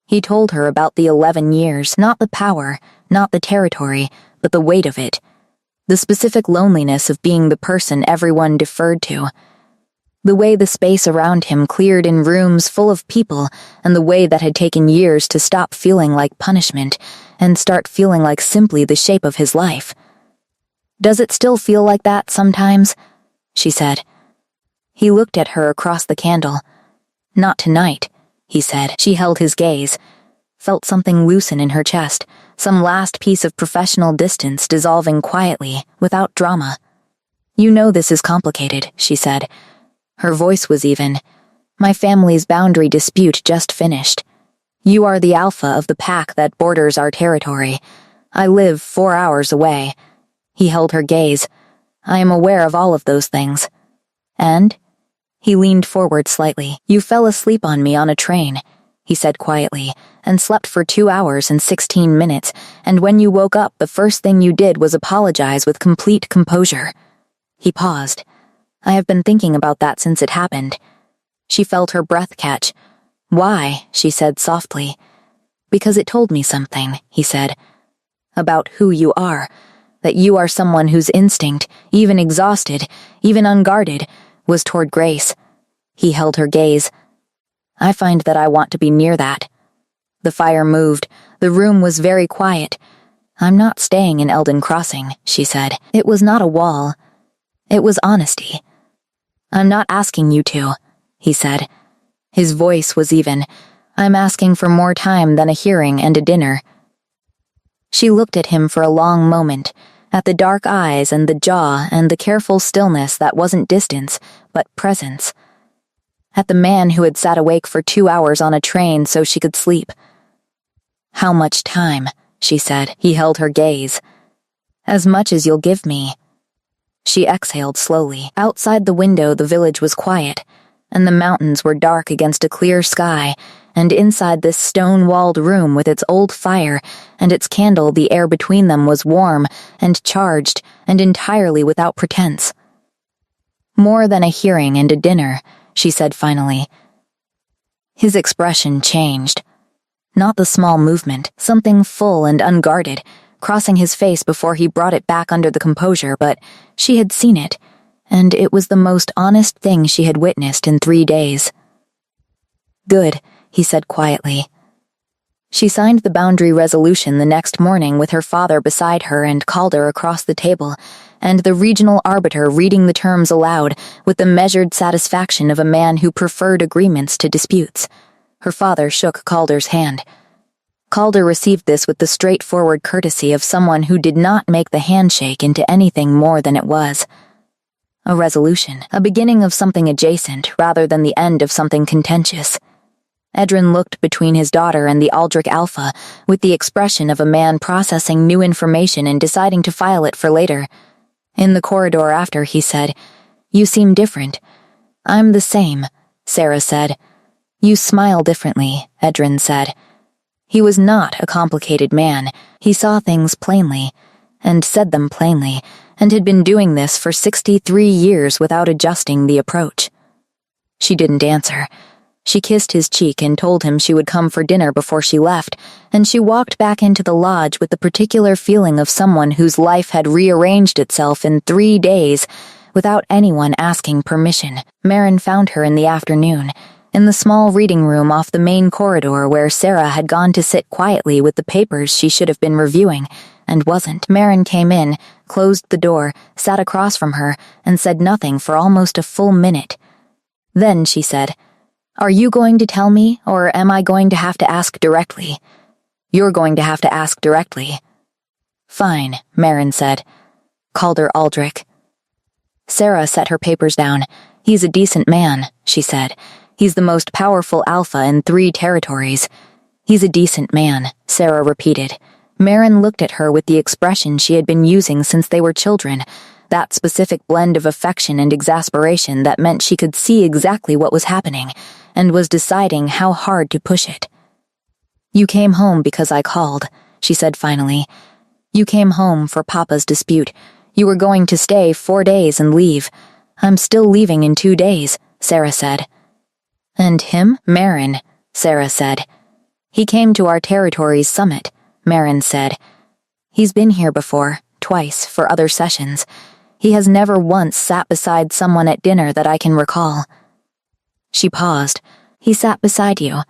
He told her about the 11 years, not the power, not the territory, but the weight of it. The specific loneliness of being the person everyone deferred to. The way the space around him cleared in rooms full of people, and the way that had taken years to stop feeling like punishment and start feeling like simply the shape of his life. "Does it still feel like that sometimes?" she said. He looked at her across the candle. "Not tonight," he said. She held his gaze, felt something loosen in her chest, some last piece of professional distance dissolving quietly, without drama. "You know this is complicated," she said. Her voice was even. "My family's boundary dispute just finished. You are the alpha of the pack that borders our territory. I live 4 hours away." He held her gaze. "I am aware of all of those things." "And?" He leaned forward slightly. "You fell asleep on me on a train," he said quietly, "and slept for 2 hours and 16 minutes, and when you woke up, the first thing you did was apologize with complete composure." He paused. "I have been thinking about that since it happened." She felt her breath catch. "Why?" she said softly. "Because it told me something," he said. "About who you are. That you are someone whose instinct, even exhausted, even unguarded, was toward grace." He held her gaze. "I find that I want to be near that." The fire moved. The room was very quiet. "I'm not staying in Eldon Crossing," she said. It was not a wall. It was honesty. "I'm not asking you to," he said. His voice was even. "I'm asking for more time than a hearing and a dinner." She looked at him for a long moment, at the dark eyes and the jaw and the careful stillness that wasn't distance, but presence. At the man who had sat awake for 2 hours on a train so she could sleep. "How much time?" she said. He held her gaze. "As much as you'll give me." She exhaled slowly. Outside the window, the village was quiet, and the mountains were dark against a clear sky, and inside this stone-walled room with its old fire and its candle, the air between them was warm and charged and entirely without pretense. "More than a hearing and a dinner," she said finally. His expression changed. Not the small movement, something full and unguarded, crossing his face before he brought it back under the composure, but she had seen it, and it was the most honest thing she had witnessed in 3 days. "Good," he said quietly. She signed the boundary resolution the next morning with her father beside her and Calder across the table, and the regional arbiter reading the terms aloud with the measured satisfaction of a man who preferred agreements to disputes. Her father shook Calder's hand. Calder received this with the straightforward courtesy of someone who did not make the handshake into anything more than it was. A resolution, a beginning of something adjacent rather than the end of something contentious. Edrin looked between his daughter and the Aldrich Alpha with the expression of a man processing new information and deciding to file it for later. In the corridor after, he said, "You seem different." "I'm the same," Sarah said. "You smile differently," Edrin said. He was not a complicated man. He saw things plainly, and said them plainly, and had been doing this for 63 years without adjusting the approach. She didn't answer. She kissed his cheek and told him she would come for dinner before she left, and she walked back into the lodge with the particular feeling of someone whose life had rearranged itself in 3 days without anyone asking permission. Marin found her in the afternoon, in the small reading room off the main corridor where Sarah had gone to sit quietly with the papers she should have been reviewing, and wasn't. Marin came in, closed the door, sat across from her, and said nothing for almost a full minute. Then she said, "Are you going to tell me, or am I going to have to ask directly?" "You're going to have to ask directly." "Fine," Marin said. Calder Aldrich. Sarah set her papers down. "He's a decent man," she said. "He's the most powerful alpha in 3 territories." "He's a decent man," Sarah repeated. Marin looked at her with the expression she had been using since they were children, that specific blend of affection and exasperation that meant she could see exactly what was happening and was deciding how hard to push it. "You came home because I called," she said finally. "You came home for Papa's dispute. You were going to stay 4 days and leave. I'm still leaving in 2 days," Sarah said. "And him?" "Marin," Sarah said. "He came to our territory's summit," Marin said. "He's been here before, twice, for other sessions. He has never once sat beside someone at dinner that I can recall." She paused. "He sat beside you.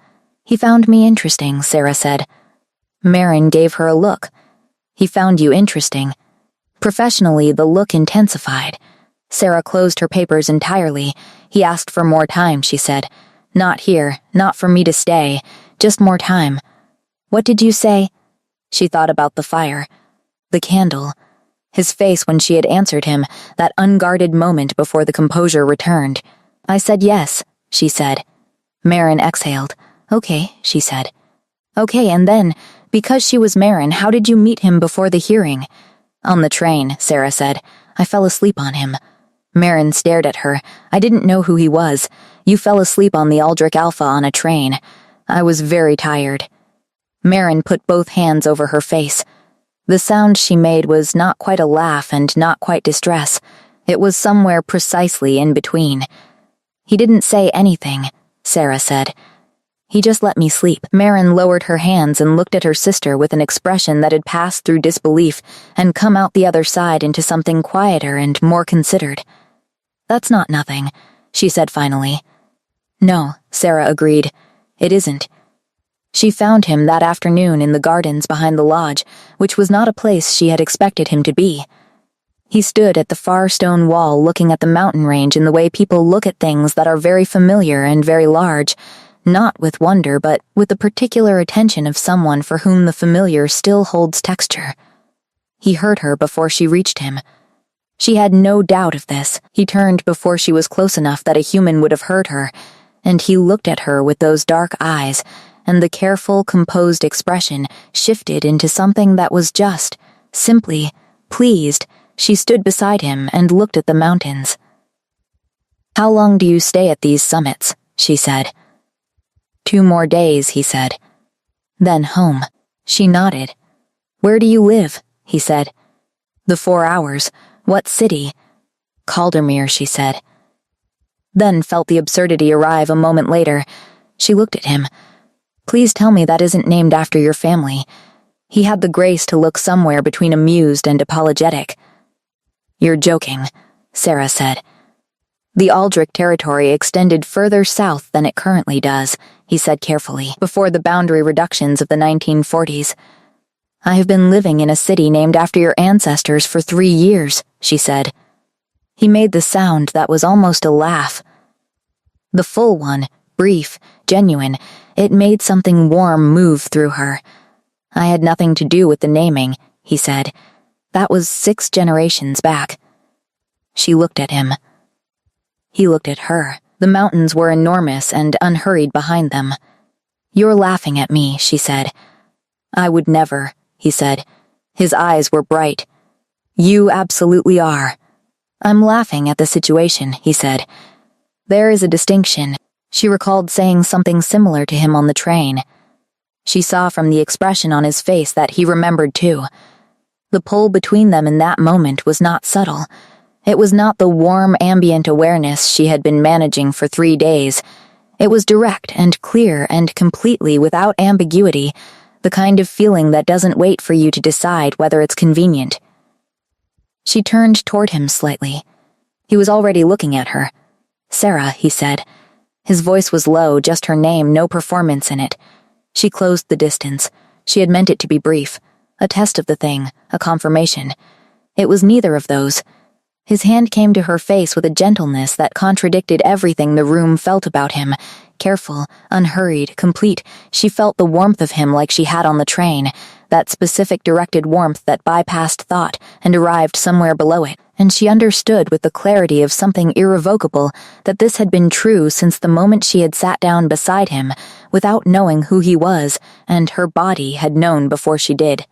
He found me interesting," Sarah said. Marin gave her a look. "He found you interesting." Professionally, the look intensified. Sarah closed her papers entirely. "He asked for more time," she said. "Not here, not for me to stay, just more time." "What did you say?" She thought about the fire. The candle. His face when she had answered him, that unguarded moment before the composure returned. "I said yes," she said. Marin exhaled. "Okay," she said. "Okay, and then, because she was Marin, how did you meet him before the hearing?" "On the train," Sarah said. "I fell asleep on him." Marin stared at her. "I didn't know who he was. You fell asleep on the Aldrich Alpha on a train. I was very tired." Marin put both hands over her face. The sound she made was not quite a laugh and not quite distress. It was somewhere precisely in between. "He didn't say anything," Sarah said. "He just let me sleep." Marin lowered her hands and looked at her sister with an expression that had passed through disbelief and come out the other side into something quieter and more considered. "That's not nothing," she said finally. "No," Sarah agreed. "It isn't." She found him that afternoon in the gardens behind the lodge, which was not a place she had expected him to be. He stood at the far stone wall looking at the mountain range in the way people look at things that are very familiar and very large, not with wonder but with the particular attention of someone for whom the familiar still holds texture. He heard her before she reached him. She had no doubt of this. He turned before she was close enough that a human would have heard her, and he looked at her with those dark eyes, and the careful, composed expression shifted into something that was just, simply, pleased. She stood beside him and looked at the mountains. "How long do you stay at these summits?" she said. 2 more days, he said. "Then home." She nodded. "Where do you live?" he said. "The 4 hours. What city?" "Caldermere," she said. Then felt the absurdity arrive a moment later. She looked at him. "Please tell me that isn't named after your family." He had the grace to look somewhere between amused and apologetic. "You're joking," Sarah said. "The Aldrich territory extended further south than it currently does," he said carefully, "before the boundary reductions of the 1940s. "I have been living in a city named after your ancestors for 3 years," she said. He made the sound that was almost a laugh. The full one, brief, genuine, it made something warm move through her. "I had nothing to do with the naming," he said. "That was 6 generations back." She looked at him. He looked at her. The mountains were enormous and unhurried behind them. "You're laughing at me," she said. "I would never," he said. His eyes were bright. "You absolutely are." "I'm laughing at the situation," he said. "There is a distinction." She recalled saying something similar to him on the train. She saw from the expression on his face that he remembered too. The pull between them in that moment was not subtle. It was not the warm, ambient awareness she had been managing for 3 days. It was direct and clear and completely without ambiguity, the kind of feeling that doesn't wait for you to decide whether it's convenient. She turned toward him slightly. He was already looking at her. "Sarah," he said. His voice was low, just her name, no performance in it. She closed the distance. She had meant it to be brief. A test of the thing, a confirmation. It was neither of those. His hand came to her face with a gentleness that contradicted everything the room felt about him. Careful, unhurried, complete, she felt the warmth of him like she had on the train, that specific directed warmth that bypassed thought and arrived somewhere below it, and she understood with the clarity of something irrevocable that this had been true since the moment she had sat down beside him, without knowing who he was, and her body had known before she did.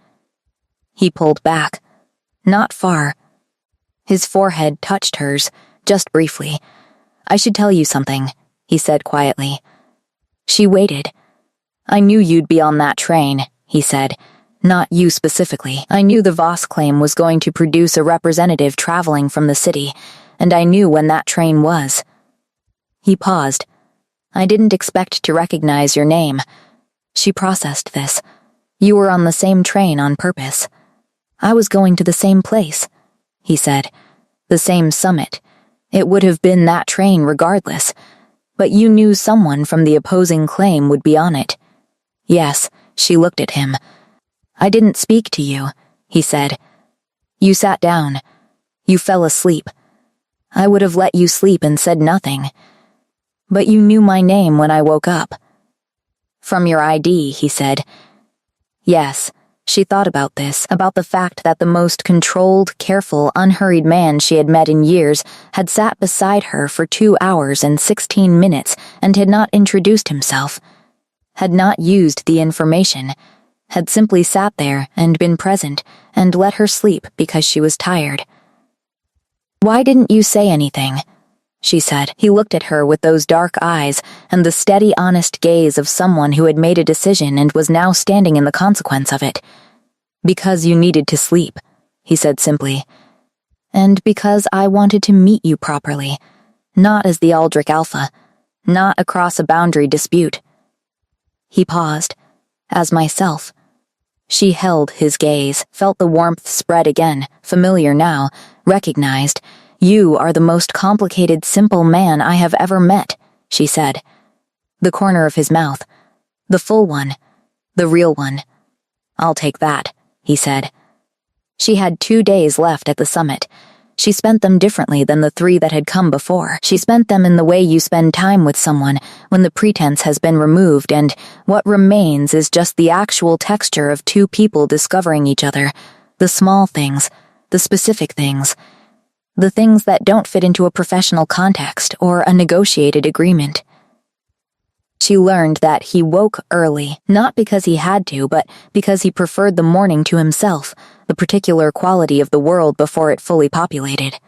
He pulled back. Not far. His forehead touched hers, just briefly. "I should tell you something," he said quietly. She waited. "I knew you'd be on that train," he said. "Not you specifically. I knew the Voss claim was going to produce a representative traveling from the city, and I knew when that train was." He paused. "I didn't expect to recognize your name." She processed this. "You were on the same train on purpose." "I was going to the same place," he said. "The same summit. It would have been that train regardless. But you knew someone from the opposing claim would be on it." "Yes," she looked at him. "I didn't speak to you," he said. "You sat down. You fell asleep. I would have let you sleep and said nothing. But you knew my name when I woke up." "From your ID," he said. Yes, she thought about this, about the fact that the most controlled, careful, unhurried man she had met in years had sat beside her for 2 hours and 16 minutes and had not introduced himself, had not used the information, had simply sat there and been present and let her sleep because she was tired. "Why didn't you say anything?" she said. He looked at her with those dark eyes and the steady, honest gaze of someone who had made a decision and was now standing in the consequence of it. "Because you needed to sleep," he said simply. "And because I wanted to meet you properly, not as the Aldrich Alpha, not across a boundary dispute." He paused. "As myself." She held his gaze, felt the warmth spread again, familiar now, recognized. "You are the most complicated, simple man I have ever met," she said. The corner of his mouth. "The full one. The real one." "I'll take that," he said. She had 2 days left at the summit. She spent them differently than the 3 that had come before. She spent them in the way you spend time with someone when the pretense has been removed and what remains is just the actual texture of 2 people discovering each other, the small things, the specific things, the things that don't fit into a professional context or a negotiated agreement. She learned that he woke early, not because he had to, but because he preferred the morning to himself, the particular quality of the world before it fully populated.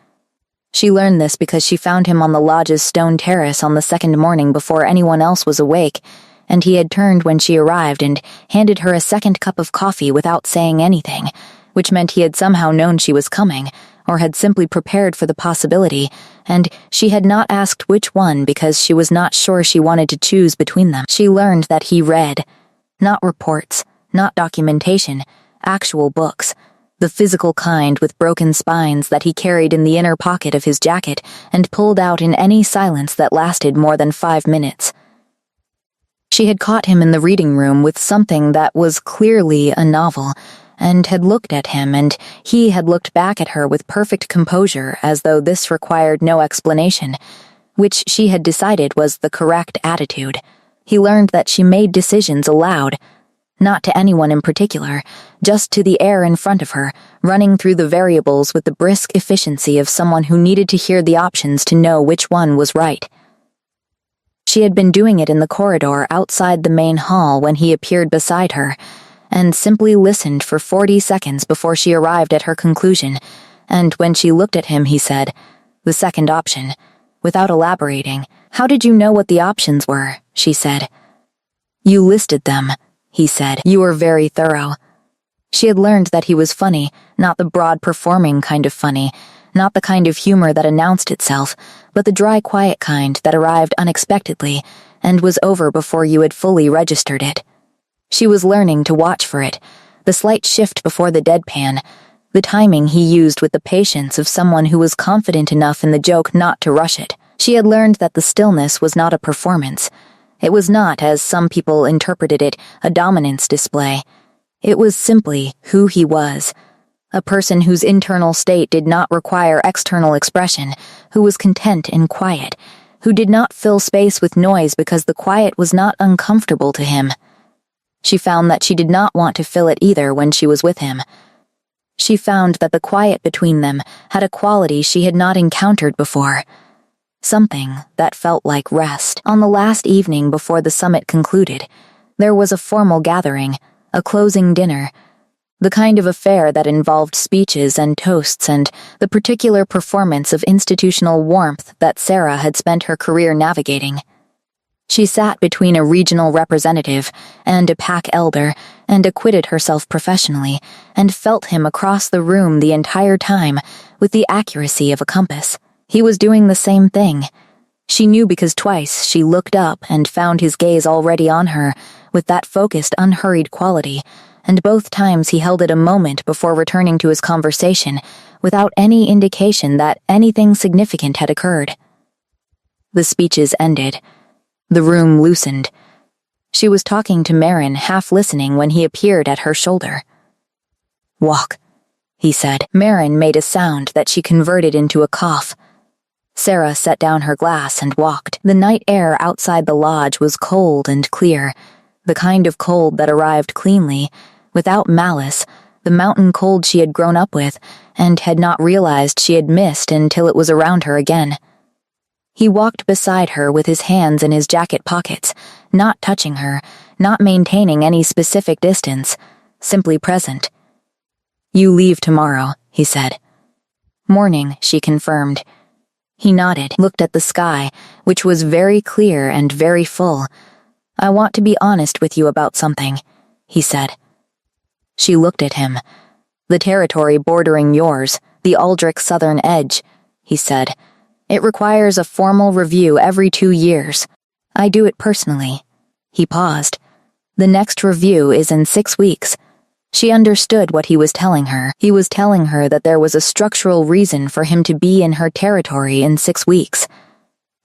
She learned this because she found him on the lodge's stone terrace on the second morning before anyone else was awake, and he had turned when she arrived and handed her a second cup of coffee without saying anything, which meant he had somehow known she was coming, or had simply prepared for the possibility, and she had not asked which one because she was not sure she wanted to choose between them. She learned that he read, not reports, not documentation, actual books, the physical kind with broken spines that he carried in the inner pocket of his jacket and pulled out in any silence that lasted more than 5 minutes. She had caught him in the reading room with something that was clearly a novel, and had looked at him, and he had looked back at her with perfect composure as though this required no explanation, which she had decided was the correct attitude. He learned that she made decisions aloud, not to anyone in particular, just to the air in front of her, running through the variables with the brisk efficiency of someone who needed to hear the options to know which one was right. She had been doing it in the corridor outside the main hall when he appeared beside her, and simply listened for 40 seconds before she arrived at her conclusion, and when she looked at him he said, "The second option," without elaborating. "How did you know what the options were?" she said. "You listed them," he said. "You were very thorough." She had learned that he was funny, not the broad performing kind of funny, not the kind of humor that announced itself, but the dry, quiet kind that arrived unexpectedly and was over before you had fully registered it. She was learning to watch for it, the slight shift before the deadpan, the timing he used with the patience of someone who was confident enough in the joke not to rush it. She had learned that the stillness was not a performance. It was not, as some people interpreted it, a dominance display. It was simply who he was, a person whose internal state did not require external expression, who was content in quiet, who did not fill space with noise because the quiet was not uncomfortable to him. She found that she did not want to fill it either when she was with him. She found that the quiet between them had a quality she had not encountered before, something that felt like rest. On the last evening before the summit concluded, there was a formal gathering, a closing dinner. The kind of affair that involved speeches and toasts and the particular performance of institutional warmth that Sarah had spent her career navigating. She sat between a regional representative and a pack elder and acquitted herself professionally and felt him across the room the entire time with the accuracy of a compass. He was doing the same thing. She knew because twice she looked up and found his gaze already on her with that focused, unhurried quality, and both times he held it a moment before returning to his conversation without any indication that anything significant had occurred. The speeches ended. The room loosened. She was talking to Marin, half listening when he appeared at her shoulder. "Walk," he said. Marin made a sound that she converted into a cough. Sarah set down her glass and walked. The night air outside the lodge was cold and clear, the kind of cold that arrived cleanly, without malice, the mountain cold she had grown up with and had not realized she had missed until it was around her again. He walked beside her with his hands in his jacket pockets, not touching her, not maintaining any specific distance, simply present. "You leave tomorrow," he said. "Morning," she confirmed. He nodded, looked at the sky, which was very clear and very full. "I want to be honest with you about something," he said. She looked at him. "The territory bordering yours, the Aldrich southern edge," he said. "It requires a formal review every 2 years. I do it personally." He paused. "The next review is in 6 weeks. She understood what he was telling her. He was telling her that there was a structural reason for him to be in her territory in 6 weeks.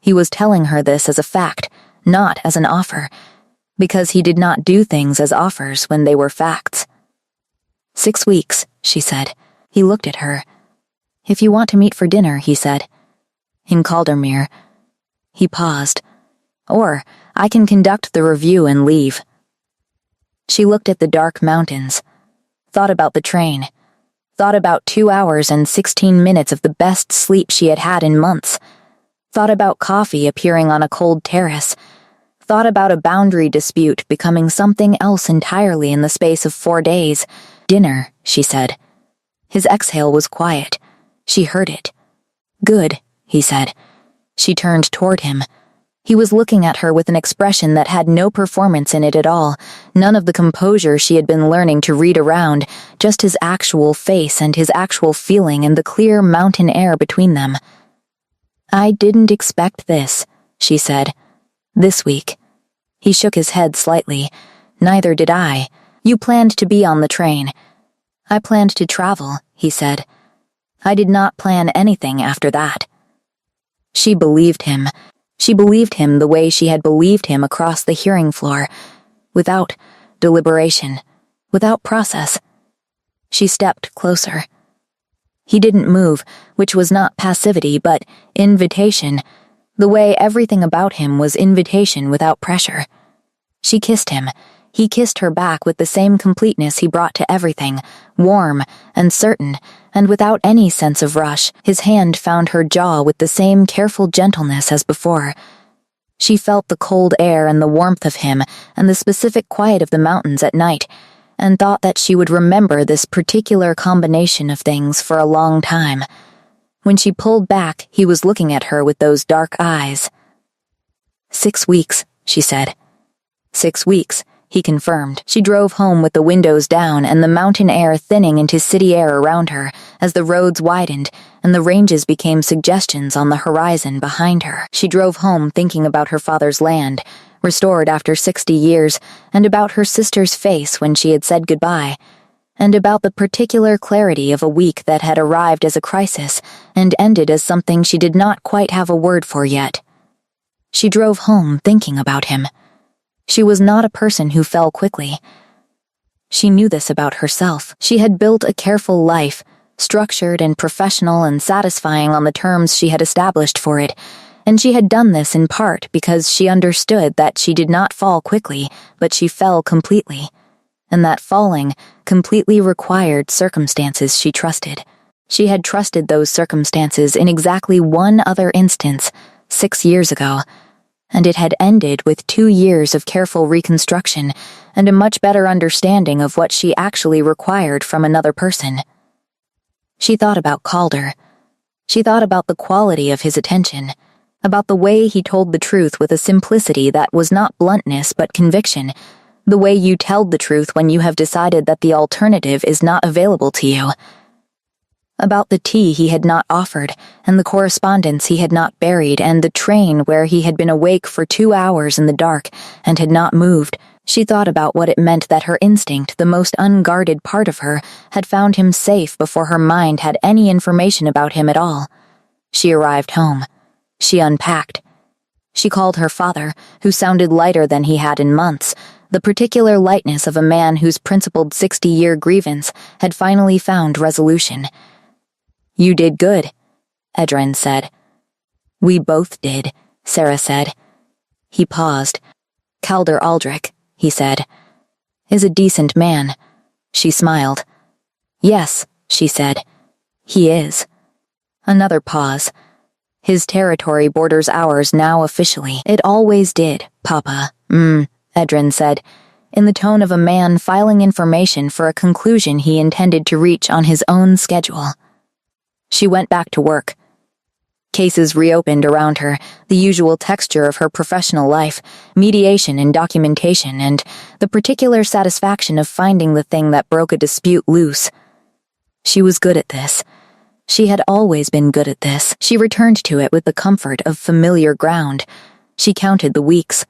He was telling her this as a fact, not as an offer, because he did not do things as offers when they were facts. 6 weeks, she said. He looked at her. "If you want to meet for dinner," he said. "In Caldermere." He paused. "Or I can conduct the review and leave." She looked at the dark mountains, thought about the train, thought about 2 hours and 16 minutes of the best sleep she had had in months, thought about coffee appearing on a cold terrace, thought about a boundary dispute becoming something else entirely in the space of 4 days. "Dinner," she said. His exhale was quiet. She heard it. "Good," he said. She turned toward him. He was looking at her with an expression that had no performance in it at all, none of the composure she had been learning to read around, just his actual face and his actual feeling and the clear mountain air between them. "I didn't expect this," she said. "This week." He shook his head slightly. "Neither did I. You planned to be on the train." "I planned to travel," he said. "I did not plan anything after that." She believed him. She believed him the way she had believed him across the hearing floor, without deliberation, without process. She stepped closer. He didn't move, which was not passivity, but invitation. The way everything about him was invitation without pressure. She kissed him. He kissed her back with the same completeness he brought to everything, warm and certain, and without any sense of rush. His hand found her jaw with the same careful gentleness as before. She felt the cold air and the warmth of him and the specific quiet of the mountains at night, and thought that she would remember this particular combination of things for a long time. When she pulled back, he was looking at her with those dark eyes. 6 weeks, she said. 6 weeks. He confirmed. She drove home with the windows down and the mountain air thinning into city air around her as the roads widened and the ranges became suggestions on the horizon behind her. She drove home thinking about her father's land, restored after 60 years, and about her sister's face when she had said goodbye, and about the particular clarity of a week that had arrived as a crisis and ended as something she did not quite have a word for yet. She drove home thinking about him. She was not a person who fell quickly. She knew this about herself. She had built a careful life, structured and professional and satisfying on the terms she had established for it, and she had done this in part because she understood that she did not fall quickly, but she fell completely, and that falling completely required circumstances she trusted. She had trusted those circumstances in exactly one other instance, 6 years ago, and it had ended with 2 years of careful reconstruction and a much better understanding of what she actually required from another person. She thought about Calder. She thought about the quality of his attention, about the way he told the truth with a simplicity that was not bluntness but conviction, the way you tell the truth when you have decided that the alternative is not available to you. About the tea he had not offered, and the correspondence he had not buried, and the train where he had been awake for 2 hours in the dark and had not moved. She thought about what it meant that her instinct, the most unguarded part of her, had found him safe before her mind had any information about him at all. She arrived home. She unpacked. She called her father, who sounded lighter than he had in months, the particular lightness of a man whose principled 60-year grievance had finally found resolution. "You did good," Edrin said. "We both did," Sarah said. He paused. "Calder Aldrich," he said, "is a decent man." She smiled. "Yes," she said, "he is." Another pause. "His territory borders ours now officially." "It always did, Papa," Edrin said, in the tone of a man filing information for a conclusion he intended to reach on his own schedule. She went back to work. Cases reopened around her, the usual texture of her professional life, mediation and documentation, and the particular satisfaction of finding the thing that broke a dispute loose. She was good at this. She had always been good at this. She returned to it with the comfort of familiar ground. She counted the weeks.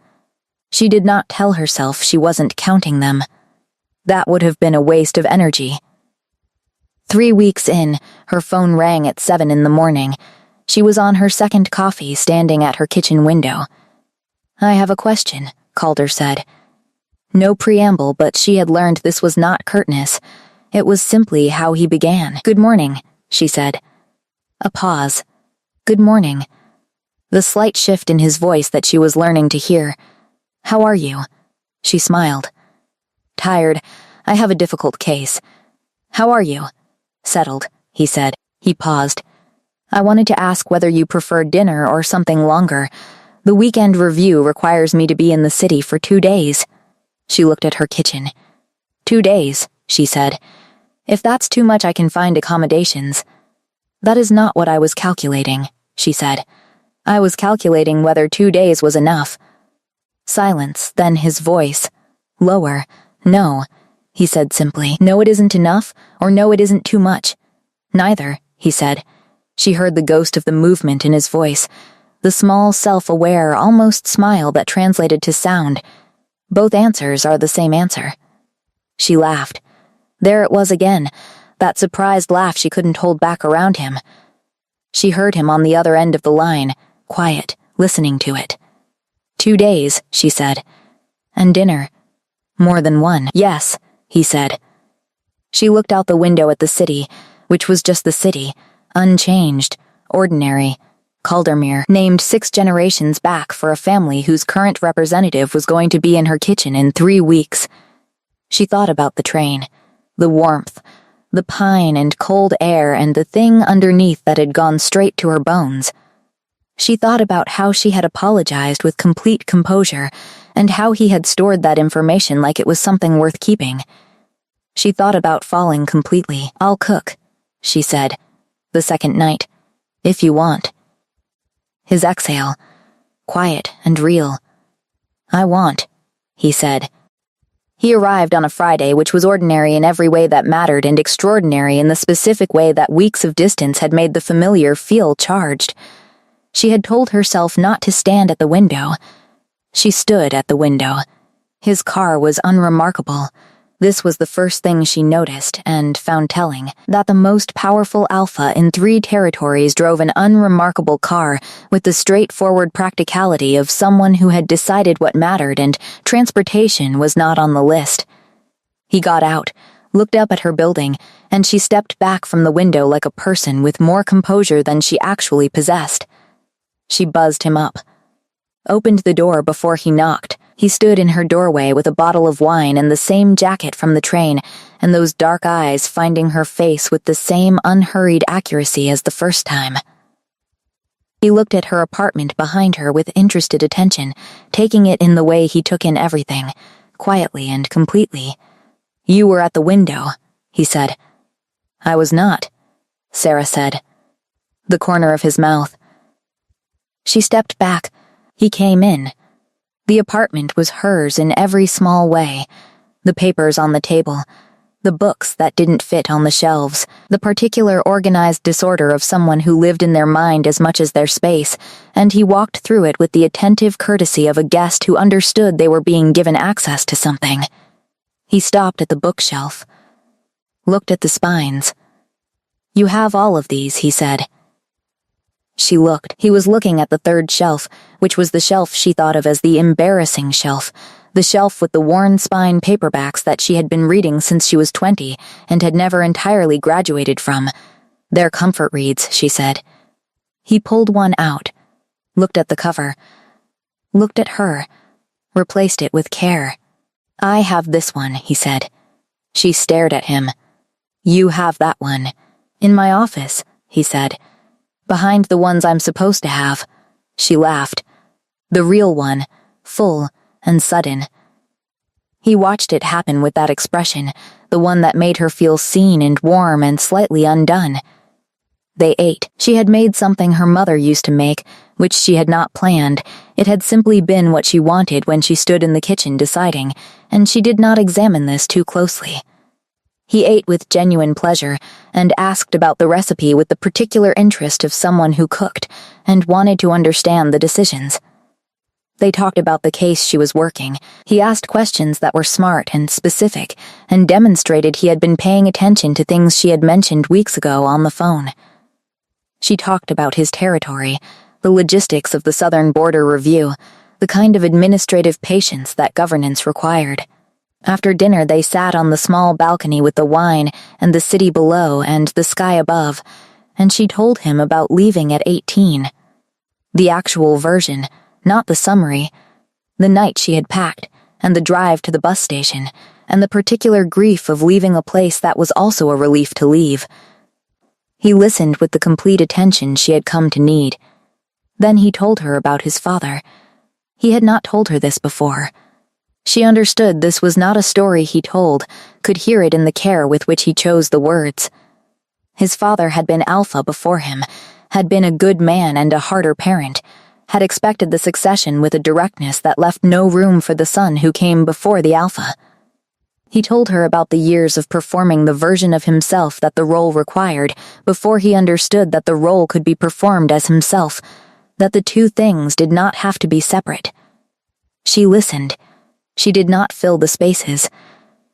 She did not tell herself she wasn't counting them. That would have been a waste of energy. 3 weeks in, her phone rang at 7 in the morning. She was on her second coffee, standing at her kitchen window. "I have a question," Calder said. No preamble, but she had learned this was not curtness. It was simply how he began. "Good morning," she said. A pause. "Good morning." The slight shift in his voice that she was learning to hear. "How are you?" She smiled. "Tired. I have a difficult case." "How are you?" "Settled," he said. He paused. "I wanted to ask whether you prefer dinner or something longer. The weekend review requires me to be in the city for 2 days. She looked at her kitchen. 2 days, she said. "If that's too much, I can find accommodations." "That is not what I was calculating," she said. "I was calculating whether 2 days was enough." Silence, then his voice. Lower. "No," he said simply. "No, it isn't enough, or no, it isn't too much." "Neither," he said. She heard the ghost of the movement in his voice, the small, self-aware, almost smile that translated to sound. Both answers are the same answer. She laughed. There it was again, that surprised laugh she couldn't hold back around him. She heard him on the other end of the line, quiet, listening to it. 2 days, she said. "And dinner." "More than one." "Yes," he said. She looked out the window at the city, which was just the city, unchanged, ordinary. Caldermere, named 6 generations back for a family whose current representative was going to be in her kitchen in 3 weeks. She thought about the train, the warmth, the pine and cold air, and the thing underneath that had gone straight to her bones. She thought about how she had apologized with complete composure, and how he had stored that information like it was something worth keeping. She thought about falling completely. "I'll cook," she said, the second night, "if you want." His exhale, quiet and real. "I want," he said. He arrived on a Friday, which was ordinary in every way that mattered and extraordinary in the specific way that weeks of distance had made the familiar feel charged. She had told herself not to stand at the window. She stood at the window. His car was unremarkable. This was the first thing she noticed and found telling, that the most powerful alpha in 3 territories drove an unremarkable car with the straightforward practicality of someone who had decided what mattered and transportation was not on the list. He got out, looked up at her building, and she stepped back from the window like a person with more composure than she actually possessed. She buzzed him up. Opened the door before he knocked. He stood in her doorway with a bottle of wine and the same jacket from the train, and those dark eyes finding her face with the same unhurried accuracy as the first time. He looked at her apartment behind her with interested attention, taking it in the way he took in everything, quietly and completely. "You were at the window," he said. "I was not," Sarah said. The corner of his mouth. She stepped back. He came in. The apartment was hers in every small way. The papers on the table, the books that didn't fit on the shelves, the particular organized disorder of someone who lived in their mind as much as their space, and he walked through it with the attentive courtesy of a guest who understood they were being given access to something. He stopped at the bookshelf, looked at the spines. "You have all of these," he said. She looked. He was looking at the third shelf, which was the shelf she thought of as the embarrassing shelf, the shelf with the worn spine paperbacks that she had been reading since she was 20 and had never entirely graduated from. "They're comfort reads," she said. He pulled one out, looked at the cover, looked at her, replaced it with care. "I have this one," he said. She stared at him. "You have that one." "In my office," he said. "Behind the ones I'm supposed to have." She laughed. "The real one, full and sudden." He watched it happen with that expression, the one that made her feel seen and warm and slightly undone. They ate. She had made something her mother used to make, which she had not planned. It had simply been what she wanted when she stood in the kitchen deciding, and she did not examine this too closely. He ate with genuine pleasure and asked about the recipe with the particular interest of someone who cooked and wanted to understand the decisions. They talked about the case she was working. He asked questions that were smart and specific and demonstrated he had been paying attention to things she had mentioned weeks ago on the phone. She talked about his territory, the logistics of the Southern Border Review, the kind of administrative patience that governance required. After dinner, they sat on the small balcony with the wine and the city below and the sky above, and she told him about leaving at 18. The actual version, not the summary. The night she had packed, and the drive to the bus station, and the particular grief of leaving a place that was also a relief to leave. He listened with the complete attention she had come to need. Then he told her about his father. He had not told her this before. She understood this was not a story he told, could hear it in the care with which he chose the words. His father had been alpha before him, had been a good man and a harder parent, had expected the succession with a directness that left no room for the son who came before the alpha. He told her about the years of performing the version of himself that the role required before he understood that the role could be performed as himself, that the two things did not have to be separate. She listened. She did not fill the spaces.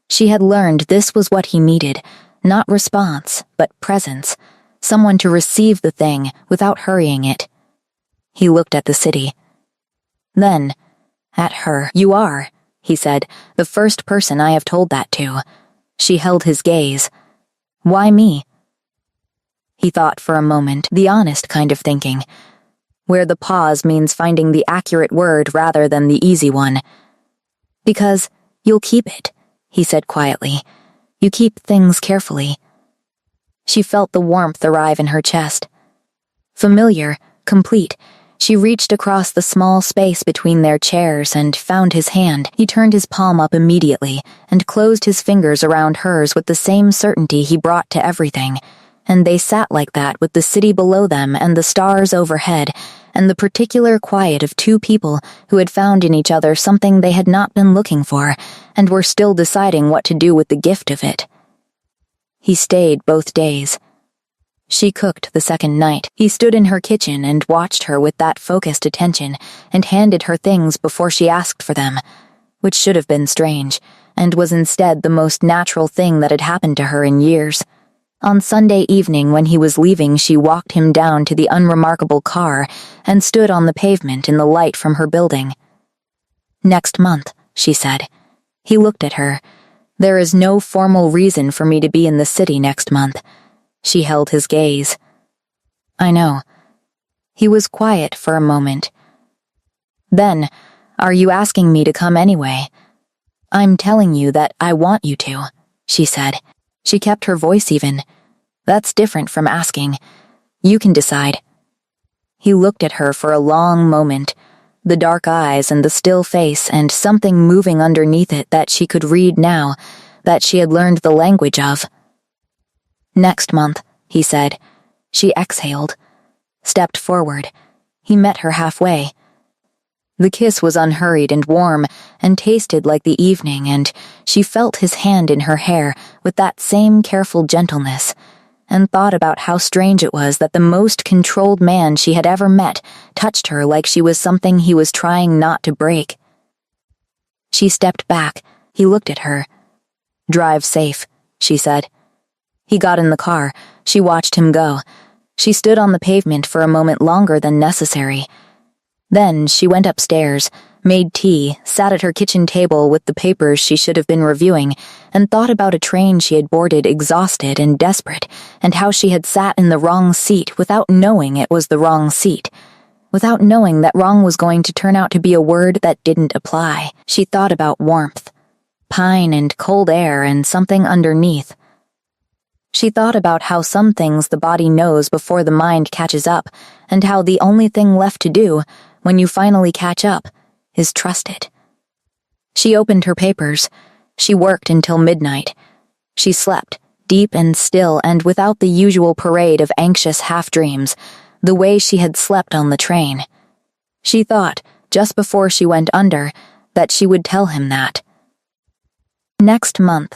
She had learned this was what he needed, not response, but presence, someone to receive the thing without hurrying it. He looked at the city. Then, at her. "You are," he said, "the first person I have told that to." She held his gaze. "Why me?" He thought for a moment, the honest kind of thinking, where the pause means finding the accurate word rather than the easy one. "Because you'll keep it," he said quietly. "You keep things carefully." She felt the warmth arrive in her chest. Familiar, complete, she reached across the small space between their chairs and found his hand. He turned his palm up immediately and closed his fingers around hers with the same certainty he brought to everything, and they sat like that with the city below them and the stars overhead, and the particular quiet of two people who had found in each other something they had not been looking for, and were still deciding what to do with the gift of it. He stayed both days. She cooked the second night. He stood in her kitchen and watched her with that focused attention, and handed her things before she asked for them, which should have been strange, and was instead the most natural thing that had happened to her in years. On Sunday evening when he was leaving, she walked him down to the unremarkable car and stood on the pavement in the light from her building. "Next month," she said. He looked at her. "There is no formal reason for me to be in the city next month." She held his gaze. "I know." He was quiet for a moment. "Then, are you asking me to come anyway?" "I'm telling you that I want you to," she said. She kept her voice even. "That's different from asking. You can decide." He looked at her for a long moment, the dark eyes and the still face and something moving underneath it that she could read now, that she had learned the language of. "Next month," he said. She exhaled, stepped forward. He met her halfway. The kiss was unhurried and warm and tasted like the evening, and she felt his hand in her hair with that same careful gentleness, and thought about how strange it was that the most controlled man she had ever met touched her like she was something he was trying not to break. She stepped back. He looked at her. "Drive safe," she said. He got in the car. She watched him go. She stood on the pavement for a moment longer than necessary. Then she went upstairs, made tea, sat at her kitchen table with the papers she should have been reviewing, and thought about a train she had boarded exhausted and desperate, and how she had sat in the wrong seat without knowing it was the wrong seat, without knowing that wrong was going to turn out to be a word that didn't apply. She thought about warmth, pine and cold air and something underneath. She thought about how some things the body knows before the mind catches up, and how the only thing left to do, when you finally catch up, is trust it. She opened her papers. She worked until midnight. She slept, deep and still and without the usual parade of anxious half-dreams, the way she had slept on the train. She thought, just before she went under, that she would tell him that. Next month,